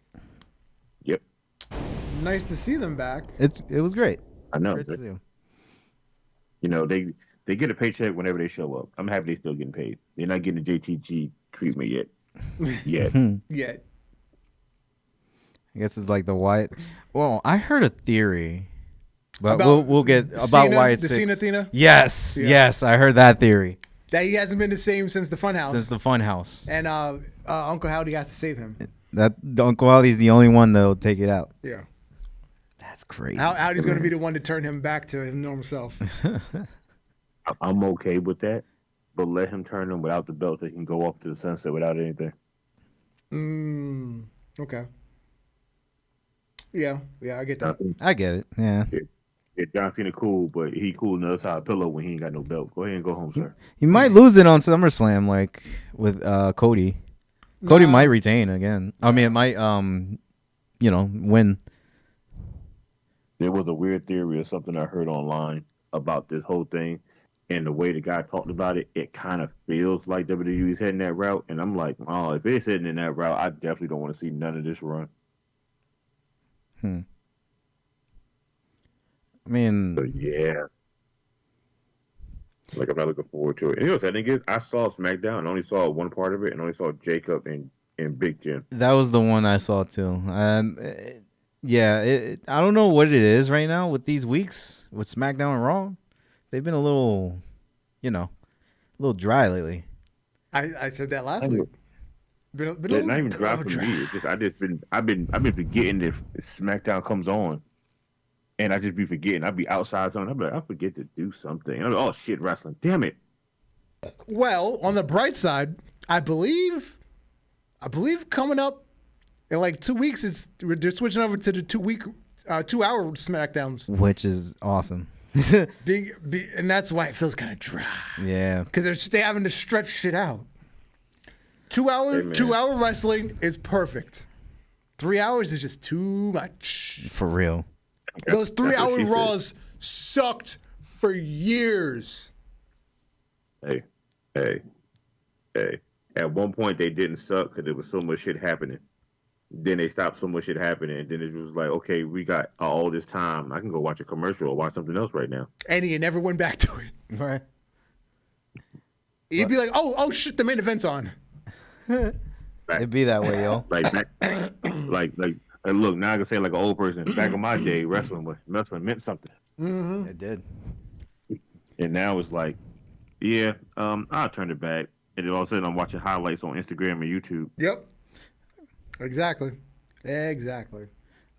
Nice to see them back. It was great. I know. Great to see them. They get a paycheck whenever they show up. I'm happy they're still getting paid. They're not getting the JTG treatment yet. Yet. I guess it's like the Wyatt. Well, I heard a theory, but we'll get about Wyatt Six. The Cena Thina? Yes, I heard that theory. That he hasn't been the same since the Funhouse. And Uncle Howdy has to save him. That Uncle Howdy's the only one that'll take it out. Yeah. That's crazy. Howdy's going to be the one to turn him back to his normal self. I'm okay with that, but let him turn him without the belt so he can go off to the sunset without anything. Okay. Yeah, I get that. I get it. Yeah. John Cena cool, but he cool on the other side of the pillow when he ain't got no belt. Go ahead and go home, sir. He might lose it on SummerSlam, like with Cody. Cody might retain again. I mean, it might, win. There was a weird theory or something I heard online about this whole thing, and the way the guy talked about it, it kind of feels like WWE's heading that route. And I'm like, oh, if it's heading in that route, I definitely don't want to see none of this run. I mean, but yeah, like I'm not looking forward to it. And the thing is, I saw SmackDown and only saw one part of it, and only saw Jacob and Big Jim. That was the one I saw too. And I don't know what it is right now with these weeks with SmackDown and Raw. They've been a little dry lately. I said that last week. Not even dry for me. It's just I've been forgetting if SmackDown comes on. And I just be forgetting. I'd be outside something. I'd be like, I forget to do something. I'm like, oh shit, wrestling. Damn it. Well, on the bright side, I believe coming up in like 2 weeks, they're switching over to the 2-hour SmackDowns, which is awesome. big, and that's why it feels kind of dry. Yeah, because they're having to stretch shit out. 2 hour wrestling is perfect. 3 hours is just too much. For real. Those 3-hour Raws sucked for years. Hey. At one point, they didn't suck because there was so much shit happening. Then they stopped so much shit happening. And then it was like, okay, we got all this time. I can go watch a commercial or watch something else right now. And he never went back to it. Right. He'd be like, oh shit, the main event's on. It'd be that way, yo. And look, now I can say like an old person. Back in my day, wrestling meant something. Mm-hmm. It did. And now it's like, yeah, I'll turn it back. and then all of a sudden I'm watching highlights on Instagram and YouTube. Yep. Exactly. Exactly.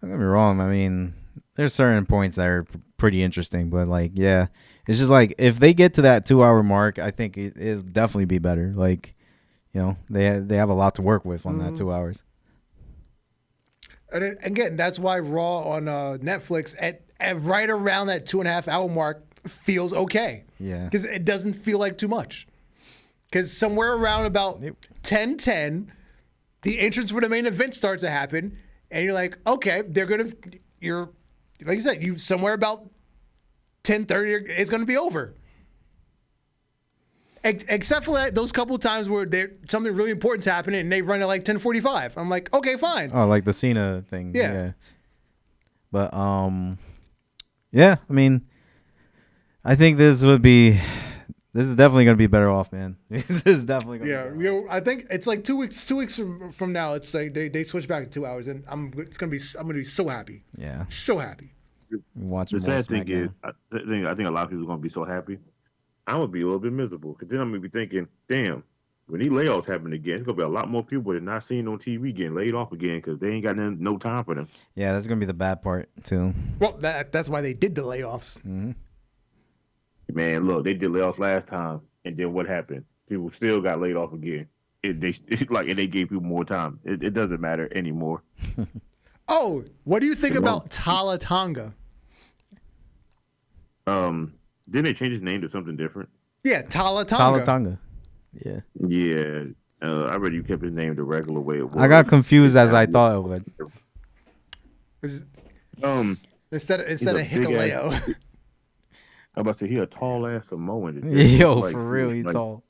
Don't get me wrong. I mean, there's certain points that are pretty interesting, but like, yeah, it's just like if they get to that 2-hour mark, I think it'll definitely be better. Like, you know, they have a lot to work with on that 2 hours. And again, that's why Raw on Netflix at right around that 2.5 hour mark feels okay. Yeah. Because it doesn't feel like too much. Because somewhere around about 10:10, the entrance for the main event starts to happen, and you're like, okay, you're like you said, you somewhere about 10:30, it's gonna be over. Except for those couple of times where something really important's happening and they run at like 10:45. I'm like, okay, fine. Oh, like the Cena thing. Yeah. But yeah, I mean, I think this is definitely gonna be better off, man. This is definitely gonna be better off. I think it's like 2 weeks. 2 weeks from now, it's like they switch back to 2 hours, and I'm gonna be so happy. Yeah. So happy. Watching The more sad thing is, SmackDown. I think a lot of people are gonna be so happy. I'm gonna be a little bit miserable because then I'm gonna be thinking, damn, when these layoffs happen again, there's gonna be a lot more people that are not seen on TV getting laid off again because they ain't got no time for them. Yeah, that's gonna be the bad part too. Well, that's why they did the layoffs. Mm-hmm. Man, look, they did layoffs last time, and then what happened? People still got laid off again. And they gave people more time. It doesn't matter anymore. Oh, what do you think about Tala Tonga? Didn't they change his name to something different? Yeah, Tala Tonga. Tala Tonga. Yeah. Yeah. I read you kept his name the regular way it was. I got confused as I thought it would. Instead of Hikuleo. I'm about to say he a tall ass Samoan. Yo, like, for real, he's tall.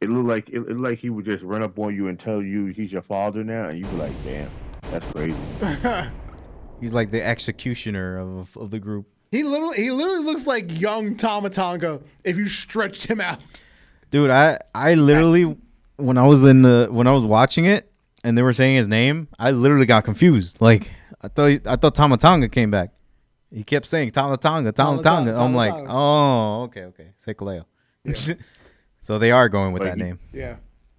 It looked like he would just run up on you and tell you he's your father now, and you be like, damn, that's crazy. He's like the executioner of the group. He literally looks like young Tama Tonga if you stretched him out. Dude, I literally when I was watching it and they were saying his name, I literally got confused. Like I thought Tama Tonga came back. He kept saying Tama Tonga. I'm like, oh, okay. Hikuleo. Yeah. So they are going with that name. Yeah.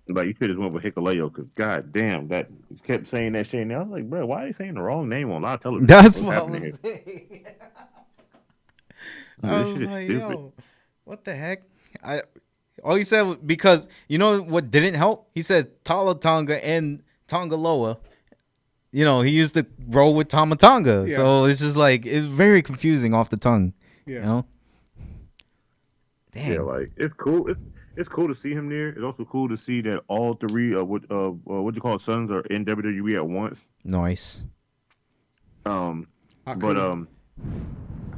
Like you could just went with Hikuleo because god damn that kept saying that shit. And I was like, bro, why are they saying the wrong name on live television? That's what I was saying. I was like, yo, what the heck? All he said was, because you know what didn't help? He said Tala Tonga and Tongaloa. You know, he used to roll with Tama Tonga. Yeah. So it's just like, it's very confusing off the tongue. Yeah. You know? Damn. Yeah, like, it's cool. It's cool to see him there. It's also cool to see that all three what you call it, sons are in WWE at once. Nice. I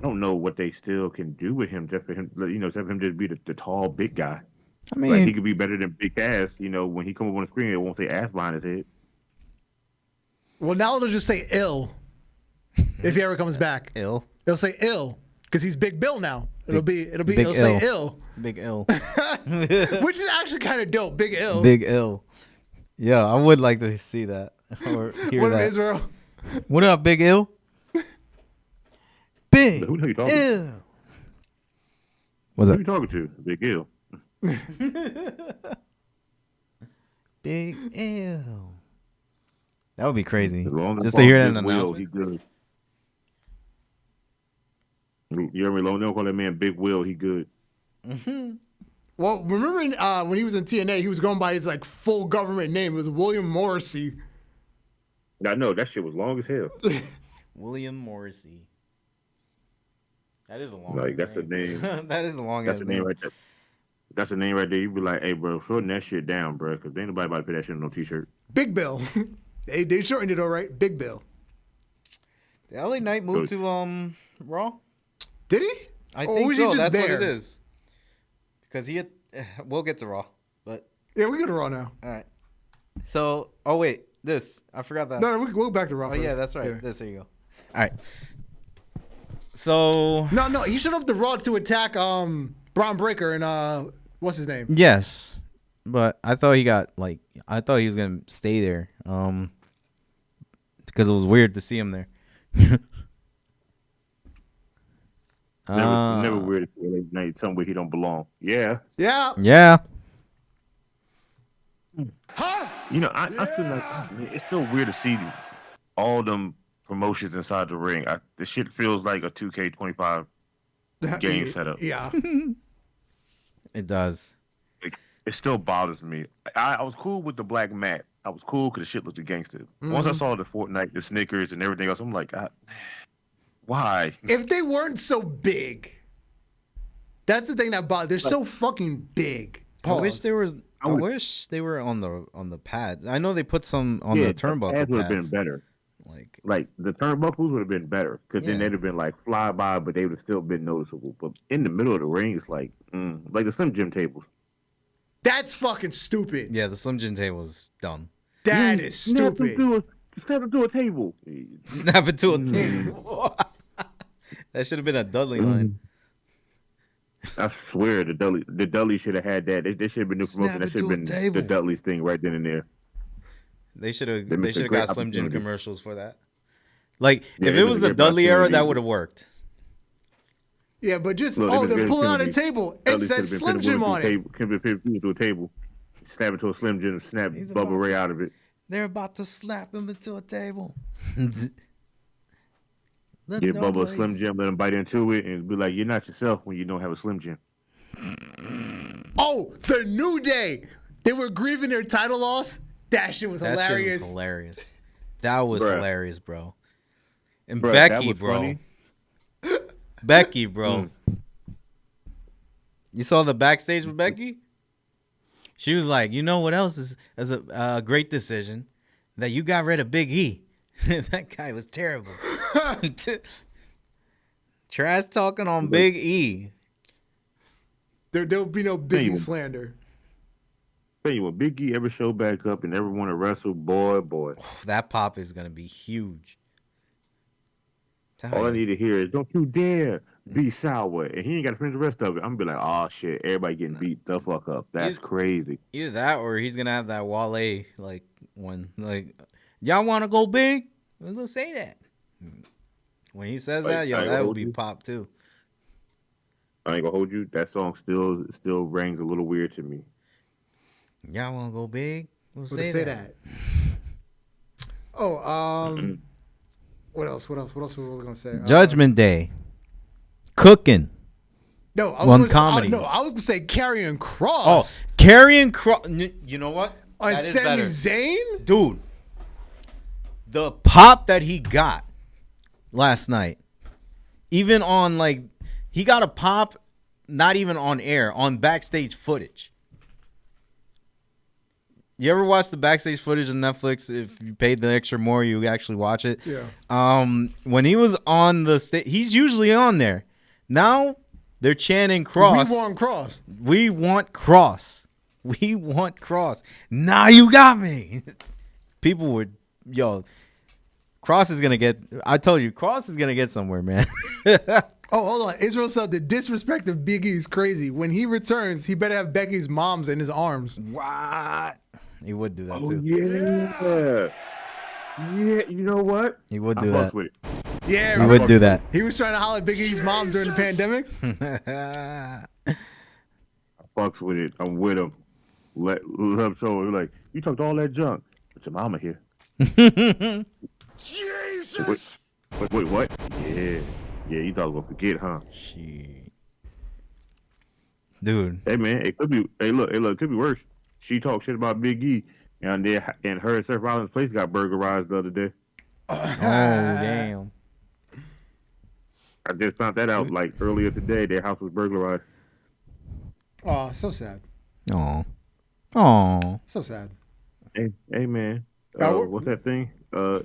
don't know what they still can do with him, just for him, except for him just be the tall, big guy. I mean, like, he could be better than Big Ass. You know, when he come up on the screen, it won't say ass behind his head. Well, now it'll just say ill if he ever comes back. Ill. It'll say ill because he's Big Bill now. It'll say ill. Big ill. Which is actually kind of dope. Big ill. Big ill. Yeah, I would like to see that or hear what that. Up, Israel? What up, Big ill? Big Who are you talking ill. What's Who are you talking to? Big ill. Big ill. That would be crazy. Just to hear that in an announcement. He good. You hear me? Long never call that man Big Will. He good. Mm-hmm. Well, remember when he was in TNA, he was going by his like full government name. It was William Morrissey. I know that shit was long as hell. William Morrissey. That is a long. Like that's name. a name. That is a long. That's a name right there. That's a name right there. You be like, hey, bro, shorten that shit down, bro, because ain't nobody about to put that shit on no t-shirt. Big Bill. They shortened it all right. Big Bill. The LA Knight moved to Raw. Did he? I think so. That's what it is. Because he had. We'll get to Raw, but yeah, we go to Raw now. All right. So, I forgot that. No, we go back to Raw. Oh first. yeah, that's right. Yeah. There you go. All right. So. No, he showed up to Raw to attack Braun Breaker and what's his name? Yes, but I thought he was gonna stay there. Because it was weird to see him there. Never weird to see LA Knight somewhere he don't belong. Yeah. Yeah. Yeah. You know, I still like. It's so weird to see all them promotions inside the ring. This shit feels like a 2K25 game setup. Yeah. It does. It still bothers me. I was cool with the black mat. I was cool because the shit looked gangster. Once I saw the Fortnite, the Snickers, and everything else, I'm like, why? If they weren't so big, that's the thing that bothers. They're so fucking big. Pause. I wish they were on the pads. I know they put some on the turnbuckle pads. Would have been better. Like the turnbuckles would have been better because then they'd have been like fly by, but they would have still been noticeable. But in the middle of the ring, it's like the Slim Jim tables. That's fucking stupid. Yeah, the Slim Jim table is dumb. That is stupid. Snap it to a table. Snap it to a table. That should have been a Dudley line. I swear the Dudley should have had that. They should have been new promotion. That should have been the Dudley's thing right then and there. They should have got Slim Jim commercials for that. Like if it was the Dudley era, that would have worked. Yeah, but just they're pulling out a table. It says Slim Jim on it. Can be to a table, snap it to a Slim Jim, snap Bubba Ray out of it. They're about to slap him into a table. Get Bubba a Slim Jim, let him bite into it, and be like, "You're not yourself when you don't have a Slim Jim." Oh, the New Day. They were grieving their title loss. That shit was hilarious. Shit was hilarious. That was hilarious, bro. And Bruh, Becky, bro. Becky, bro. You saw the backstage with Becky? She was like, you know what else is a great decision? That you got rid of Big E. That guy was terrible. Trash talking on Big E. There'll be no Big E slander. Tell you what, Big E ever show back up and ever want to wrestle, boy. That pop is going to be huge. All I need to hear is, don't you dare be sour. And he ain't got to finish the rest of it. I'm going to be like, oh, shit, everybody getting beat the fuck up. That's crazy. Either that or he's going to have that Wale, like, one. Like, y'all want to go big? Let's say that. When he says that, that would be pop, too. I ain't going to hold you. That song still rings a little weird to me. Y'all want to go big? We'll say that. Oh, what else? What was I going to say? Judgment Day. Cooking. No, I was going to say Karrion Kross. Oh, Karrion Kross. You know what? On Sami Zayn? Dude, the pop that he got last night, even on, like, he got a pop not even on air, on backstage footage. You ever watch the backstage footage on Netflix? If you paid the extra more, you actually watch it. Yeah. When he was on the stage, he's usually on there. Now they're chanting Cross. We want Cross. We want Cross. We want Cross. Now you got me. People would, Cross is gonna get. I told you, Cross is gonna get somewhere, man. Oh, hold on. Israel said the disrespect of Big E is crazy. When he returns, he better have Becky's moms in his arms. What? He would do that too. Yeah, you know what? He would do that. With it. Yeah, he would do that. He was trying to holler at Big E's mom during the pandemic. I fucks with it. I'm with him. Let him show him like, you talked all that junk, but your mama here. Jesus! Wait, what? Yeah, you thought I was gonna forget, huh? Shit. Dude. Hey man, it could be. Hey, look, it could be worse. She talked shit about Big E, and her and Seth Rollins' place got burglarized the other day. Oh damn! I just found that out like earlier today. Their house was burglarized. Oh, so sad. Oh, so sad. Hey man, what's that thing?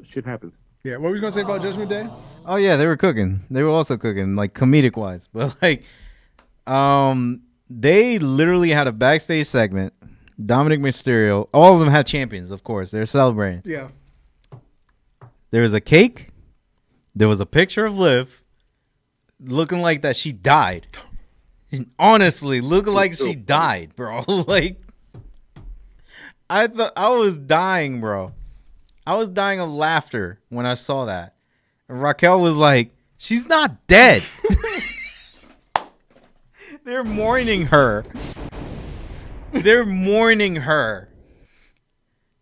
Shit happens. Yeah, what were you gonna say about Judgment Day? Oh yeah, they were cooking. They were also cooking, like comedic wise, but like, they literally had a backstage segment. Dominic Mysterio, all of them had champions, of course. They're celebrating. Yeah. There was a cake. There was a picture of Liv looking like that she died. Honestly, looking like she died, bro. Like, I thought I was dying, bro. I was dying of laughter when I saw that. And Raquel was like, she's not dead. They're mourning her. They're mourning her.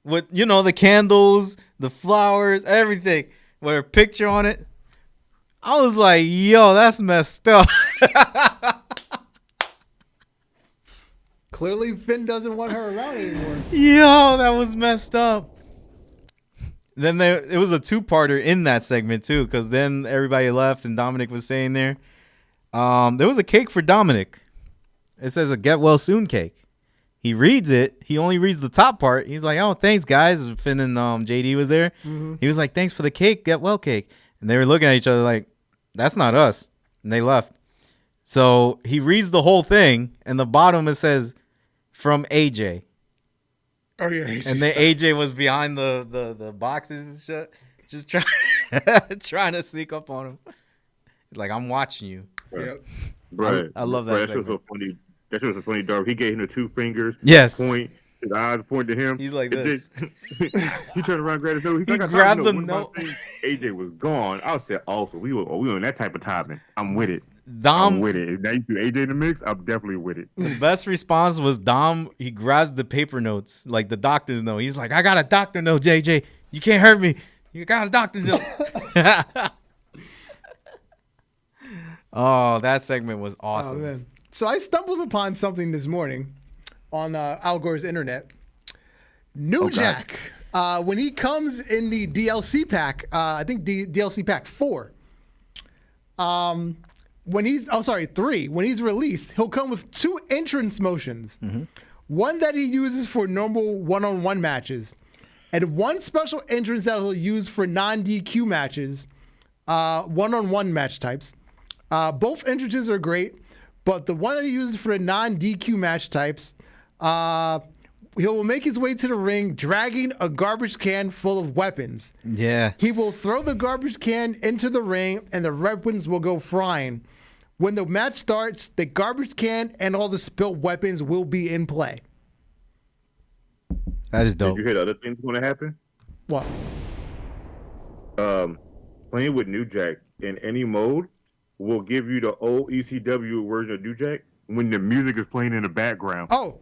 with the candles, the flowers, everything, with her picture on it. I was like, yo, that's messed up. Clearly, Finn doesn't want her around anymore. Yo, that was messed up. Then it was a two-parter in that segment too, because then everybody left and Dominic was staying there. There was a cake for Dominic. It says a get well soon cake. He reads it. He only reads the top part. He's like, oh, thanks, guys. Finn and JD was there. Mm-hmm. He was like, thanks for the cake, get well cake. And they were looking at each other like, that's not us. And they left. So he reads the whole thing, and the bottom it says, from AJ. Oh, yeah. And then AJ was behind the boxes and shit, just trying to sneak up on him. Like, I'm watching you. Yep. Right. I love that. That was so funny. That was a funny, dog. He gave him the two fingers. Yes. Point. His eyes point to him. He's like this. He turned around, grabbed his note. He grabbed the note. AJ was gone. I said, "Oh, so we on that type of timing. I'm with it. Dom, I'm with it. If now you do AJ in the mix, I'm definitely with it." The best response was Dom. He grabs the paper notes, like the doctor's note. He's like, "I got a doctor note, JJ. You can't hurt me. You got a doctor's note." Oh, that segment was awesome. Oh, man. So I stumbled upon something this morning on Al Gore's internet. New Jack, when he comes in the DLC pack, I think DLC pack 4, 3. When he's released, he'll come with 2 entrance motions. Mm-hmm. One that he uses for normal one-on-one matches, and one special entrance that he'll use for non-DQ matches, one-on-one match types. Both entrances are great, but the one that he uses for the non-DQ match types, he will make his way to the ring dragging a garbage can full of weapons. Yeah. He will throw the garbage can into the ring, and the weapons will go flying. When the match starts, the garbage can and all the spilled weapons will be in play. That is dope. Did you hear the other things going to happen? What? Playing with New Jack in any mode will give you the old ECW version of New Jack when the music is playing in the background. Hold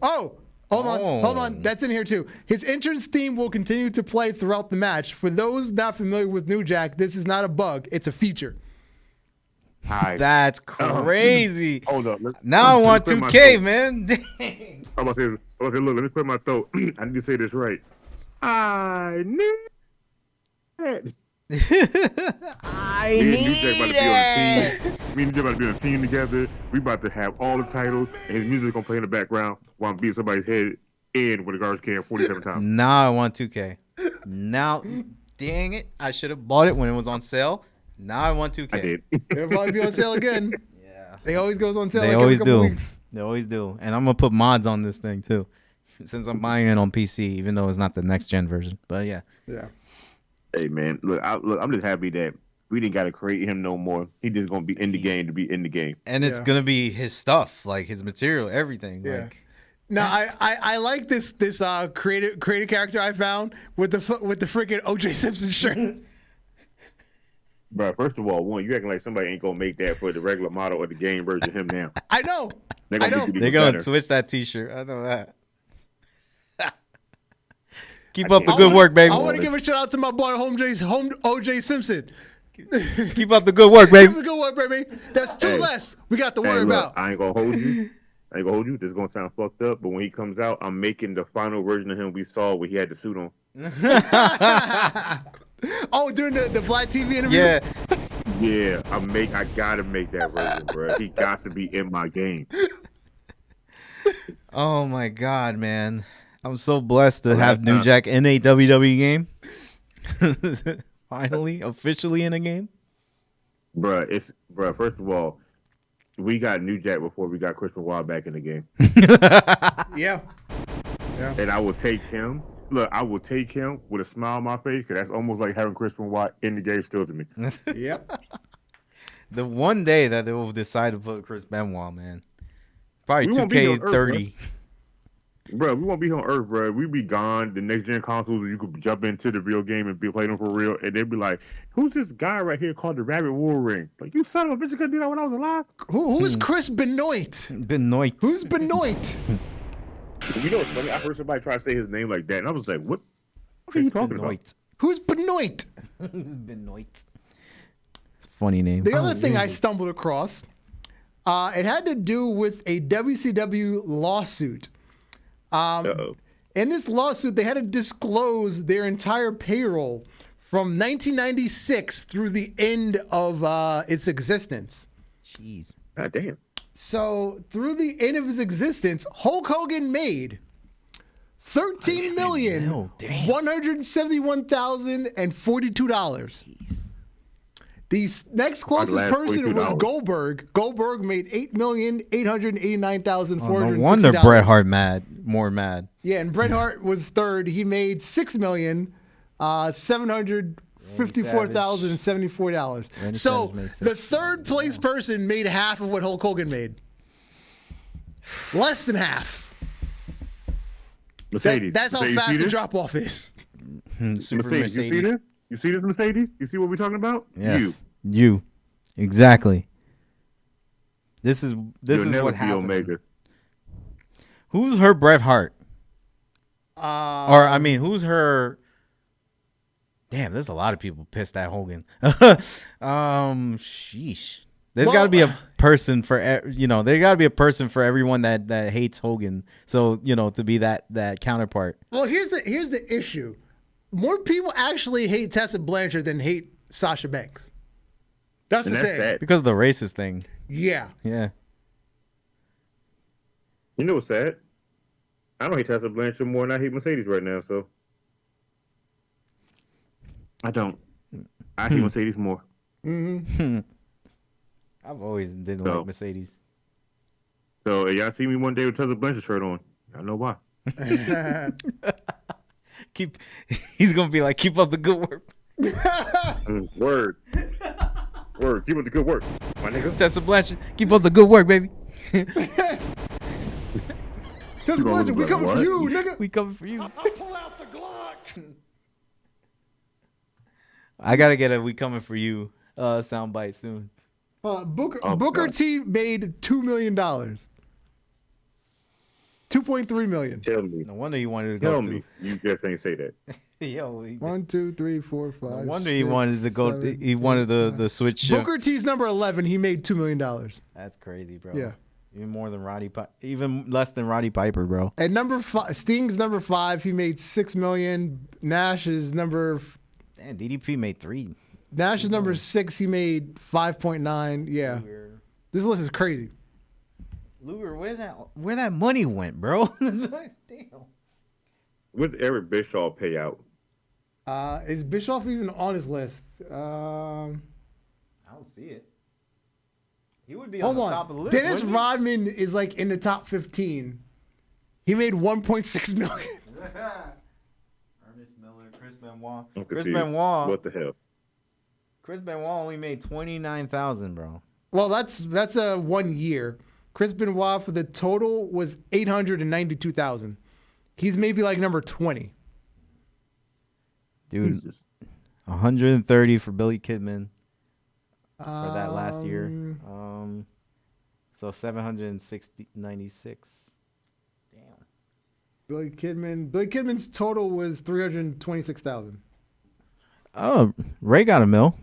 on. That's in here too. His entrance theme will continue to play throughout the match. For those not familiar with New Jack, this is not a bug. It's a feature. That's crazy. Hold up. Now I want 2K, man. Dang. I'm about to say, look, let me clear my throat. I need to say this right. I need it. I need it. Me and New Jack about to be on a team together. We about to have all the titles, and his music gonna play in the background while I'm beating somebody's head in with a garbage can 47 times. Now I want 2K. Now, dang it. I should have bought it when it was on sale. Now I want 2K. I did. It'll probably be on sale again. Yeah. They always goes on sale. They like always every couple do. Weeks. They always do. And I'm going to put mods on this thing too. Since I'm buying it on PC, even though it's not the next gen version. But yeah. Yeah. Hey, man. Look, I'm just happy that we didn't got to create him no more. He just going to be in the game to be in the game. And it's going to be his stuff, like his material, everything. Yeah. Like, Now I like this creative character I found with the freaking OJ Simpson shirt. Bro, first of all, one, you acting like somebody ain't gonna make that for the regular model or the game version of him now. I know. They're gonna to switch that T-shirt. I know that. Keep up the good work, baby. I want to give a shout out to my boy OJ Simpson. Keep up the good work, baby. Keep up the good work, baby. That's two less we got to worry look, about. I ain't gonna hold you. This is gonna sound fucked up, but when he comes out, I'm making the final version of him we saw where he had the suit on. Oh, during the Vlad TV interview? Yeah, I gotta make that version, bro. He got to be in my game. Oh my God, man. I'm so blessed to have New Jack in a WWE game. Finally, officially in a game. Bro, first of all, we got New Jack before we got Chris Benoit back in the game. Yeah. And I will take him. Look, I will take him with a smile on my face because that's almost like having Chris Benoit in the game still to me. Yep. The one day that they will decide to put Chris Benoit, man. Probably 2K30. Bro, we won't be on Earth, bro. We be gone. The next gen consoles, you could jump into the real game and be playing them for real. And they'd be like, who's this guy right here called the Rabbit Wolverine? Like, you son of a bitch, you couldn't do that when I was alive? Who's Chris Benoit? Who's Benoit? You know what's funny? I heard somebody try to say his name like that, and I was like, what? What are you talking about? Benoit. Who's Benoit? Benoit. It's a funny name. The other thing I stumbled across, it had to do with a WCW lawsuit. Uh-oh. In this lawsuit, they had to disclose their entire payroll from 1996 through the end of its existence. Jeez. God damn. So through the end of its existence, Hulk Hogan made $13,171,042. The next closest last person was $42. Goldberg. Goldberg made $8,889,460. No wonder Bret Hart more mad. Yeah, and Bret Hart was third. He made $6,754,074. So the third place person made half of what Hulk Hogan made. Less than half. Mercedes. That's how Mercedes, fast you see the this? drop off is. Super Mercedes. You see this? You see this, Mercedes? You see what we're talking about? Yes. You. Exactly. This is You'll never what be happened. Omega. Who's her Bret Hart? Who's her? Damn, there's a lot of people pissed at Hogan. Sheesh. There's got to be a person for there got to be a person for everyone that hates Hogan. So to be that counterpart. Well, here's the issue. More people actually hate Tessa Blanchard than hate Sasha Banks. That's And the that's thing. sad. Because of the racist thing. Yeah. Yeah. You know what's sad? I don't hate Tessa Blanchard more than I hate Mercedes right now, so. I don't. I hate Mercedes more. Mm-hmm. I've always didn't So- like Mercedes. So, if y'all see me one day with Tessa Blanchard shirt on, I know why. He's gonna be like, keep up the good work. Word. Word. Keep up the good work, my nigga. Tessa Blanchard, keep up the good work, baby. Tessa You Blanchard, we gonna coming for what? you, nigga. We coming for you. I'll pull out the Glock. I gotta get a "We coming for you" soundbite soon. Booker Oh, God. T made $2 million. 2.3 million. Tell me. No wonder he wanted to go. Tell me. You just ain't say that. Yo, 1, 2, 3, 4, 5. no wonder he 6, wanted to go. 7, He wanted the switch shift. Booker T's number 11. He made $2 million. That's crazy, bro. Yeah. Even more than even less than Roddy Piper, bro. At number 5, Sting's number 5. He made $6 million. Nash is number Damn, DDP made 3. Nash is number 6. He made 5.9. Yeah. This list is crazy. Luger, where that money went, bro? Damn. What did Eric Bischoff pay out? Is Bischoff even on his list? I don't see it. He would be Hold on the on. top of the list. Dennis wouldn't he? Rodman is like in the top 15. He made 1.6 million. Ernest Miller, Chris Benoit. I'm Chris confused. Benoit. What the hell? Chris Benoit only made 29,000, bro. Well, that's a 1 year. Chris Benoit for the total was 892,000. He's maybe like number 20. Dude, Jesus. 130 for Billy Kidman for that last year. So 796. Damn. Billy Kidman's total was 326,000. Oh, Ray got a mill.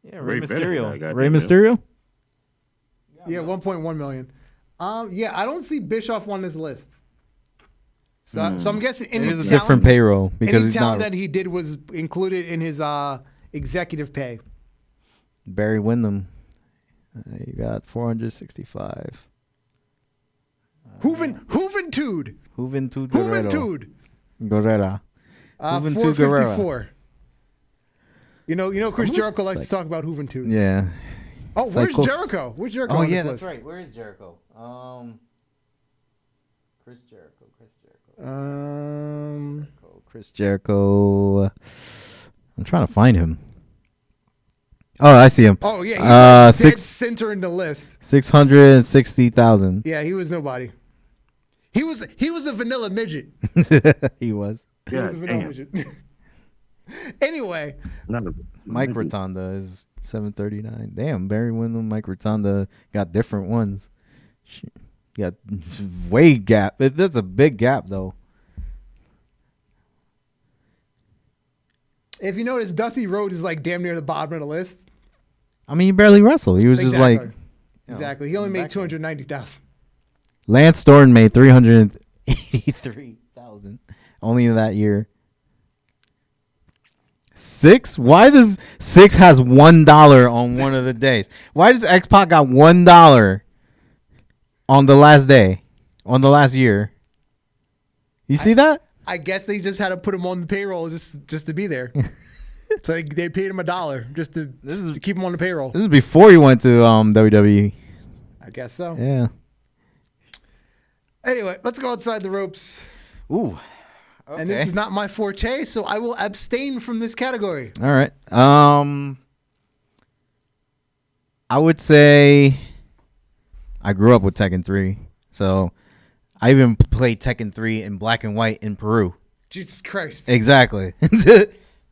Yeah, Ray Ray better than Mysterio. that goddamn Ray mill. Mysterio? Yeah, 1.1 million. Yeah, I don't see Bischoff on this list. So I'm guessing It any is a talent, different payroll because any he's talent not that he did was included in his executive pay. Barry Windham. You got 465. Juventud. Juventud Guerrero. Juventud. Guerrera. Juventud Guerrera. 454. You know, Chris Jericho likes to talk about Juventud. Yeah. Oh, where's Psychos- Jericho? Where's Jericho Oh on yeah, this that's list? right. Where is Jericho? Chris Jericho. Chris Jericho. I'm trying to find him. Oh, I see him. Oh yeah, he's dead six- center in the list. 660,000. Yeah, he was nobody. He was the vanilla midget. He was. He was God the vanilla damn. midget. Anyway, Mike Rotunda is 739. Damn, Barry Windham, Mike Rotunda got different ones. Shit. You got way gap. That's a big gap though. If you notice, Dusty Rhodes is like damn near the bottom of the list. I mean, he barely wrestled. He was just like, exactly. He only made 290,000. Lance Storm made 383,000 only in that year. Six? Why does Six has $1 on one of the days? Why does X-Pac got $1 on the last day, on the last year? You see that? I guess they just had to put him on the payroll just to be there. So they paid him $1 just to keep him on the payroll. This is before he went to WWE. I guess so. Yeah. Anyway, let's go outside the ropes. Ooh. Okay. And this is not my forte, so I will abstain from this category. All right. I would say I grew up with Tekken 3. So I even played Tekken 3 in black and white in Peru. Jesus Christ. Exactly.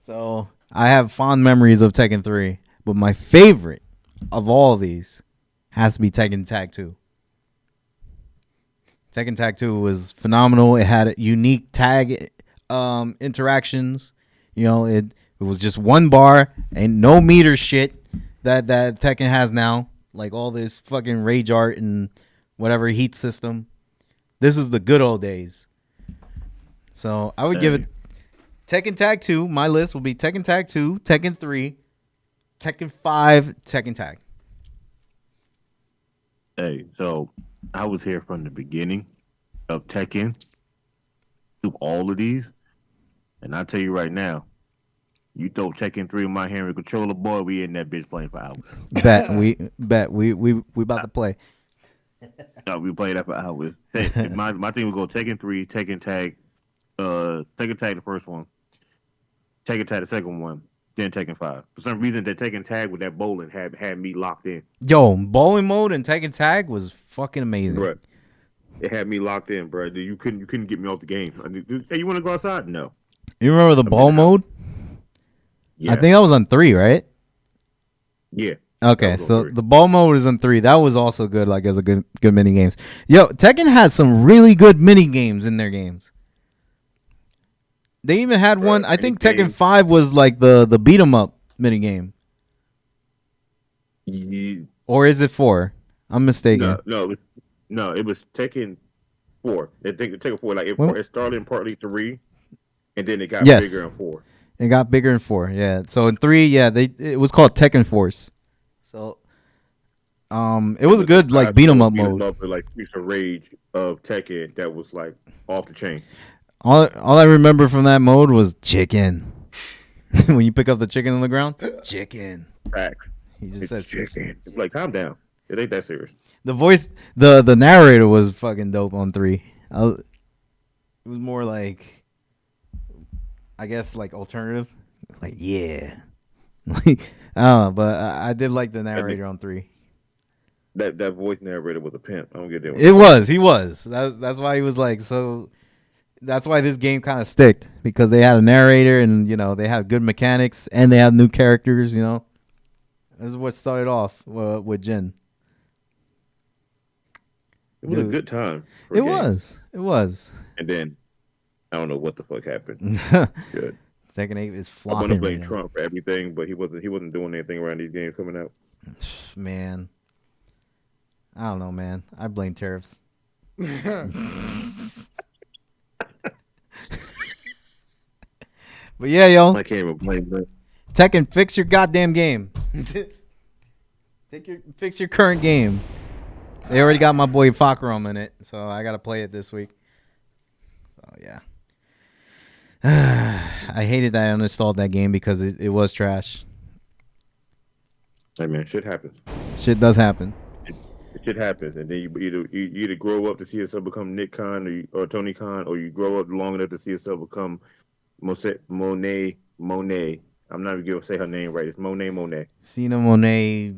So I have fond memories of Tekken 3. But my favorite of all of these has to be Tekken Tag 2. Tekken Tag 2 was phenomenal. It had unique tag interactions. You know, it was just one bar and no meter shit that Tekken has now. Like all this fucking rage art and whatever heat system. This is the good old days. So I would give it Tekken Tag 2. My list will be Tekken Tag 2, Tekken 3, Tekken 5, Tekken Tag. Hey, so I was here from the beginning of Tekken through all of these, and I tell you right now, you throw Tekken 3 in my hand with controller, boy, we in that bitch playing for hours. We about to play. No, we played that for hours. My thing would go Tekken 3, Tekken Tag, Tekken Tag the first one, Tekken Tag the second one, then Tekken 5. For some reason, that Tekken Tag with that bowling had me locked in. Yo, bowling mode and Tekken Tag was fucking amazing. Right. It had me locked in, bro. You couldn't get me off the game. Hey, you want to go outside? No. You remember the ball mode? Yeah. I think that was on 3, right? Yeah. Okay, so the ball mode is on 3. That was also good, like as a good mini games. Yo, Tekken had some really good mini games in their games. They even had one. I think Tekken 5 was like the beat 'em up mini game. Yeah. Or is it 4? I'm mistaken. No, it was Tekken 4. I think Tekken 4, like it started in partly 3, and then it got bigger in 4. It got bigger in 4, yeah. So in 3, yeah, it was called Tekken Force. So, it was a good like beat 'em up mode. Like piece of rage of Tekken that was like off the chain. All I remember from that mode was chicken. When you pick up the chicken on the ground, chicken. Facts. He just says chicken. It's like, calm down. It ain't that serious. The voice, the narrator was fucking dope on 3. It was more like, I guess, like alternative. It's like, yeah. Like, I don't know, but I did like the narrator on 3. That voice narrator was a pimp. I don't get that. He was. That's why he was like so. That's why this game kind of sticked, because they had a narrator and you know they had good mechanics and they had new characters. You know, this is what started off with Jin. It was a good time. It was. And then I don't know what the fuck happened. Good. Second 8 is flopping. I'm gonna blame Trump for everything, but he wasn't doing anything around these games coming out. Man, I don't know, man. I blame tariffs. But yeah, yo. I can't even blame that. Tekken, fix your goddamn game. Fix your current game. They already got my boy Fakram in it, so I gotta play it this week. So yeah. I hated that I uninstalled that game because it was trash. Hey man, shit happens. Shit does happen. Shit happens, and then you either grow up to see yourself become Nick Khan or Tony Khan, or you grow up long enough to see yourself become Monet. I'm not even gonna say her name right. It's Monet. Cena Monet.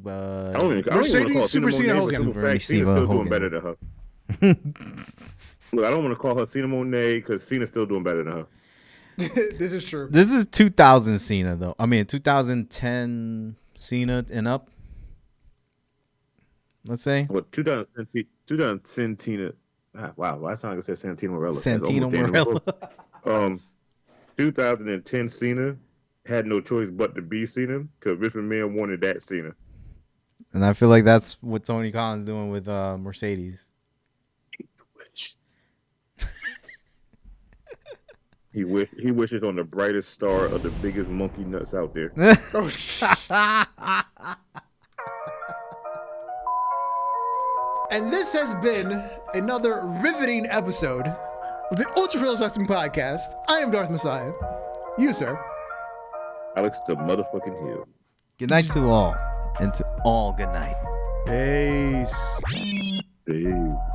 Mercedes Super-Cena Hogan. Cena's still doing better than her. Look, I don't want to call her Cena Monet because Cena's still doing better than her. This is true. This is 2000 Cena though. I mean 2010 Cena and up. Let's say. Well, 2010 Tina. Wow, last time I said Santino Morella. Santino Morella. 2010 Cena had no choice but to be Cena because Vince McMahon wanted that Cena. And I feel like that's what Tony Khan's doing with Mercedes. He wishes on the brightest star of the biggest monkey nuts out there. And this has been another riveting episode of the Ultra Heelz Wrestling Podcast. I am Darth Messiah. You, sir. Alex the motherfucking Hill. Good night to all. And to all, good night. Peace. Peace.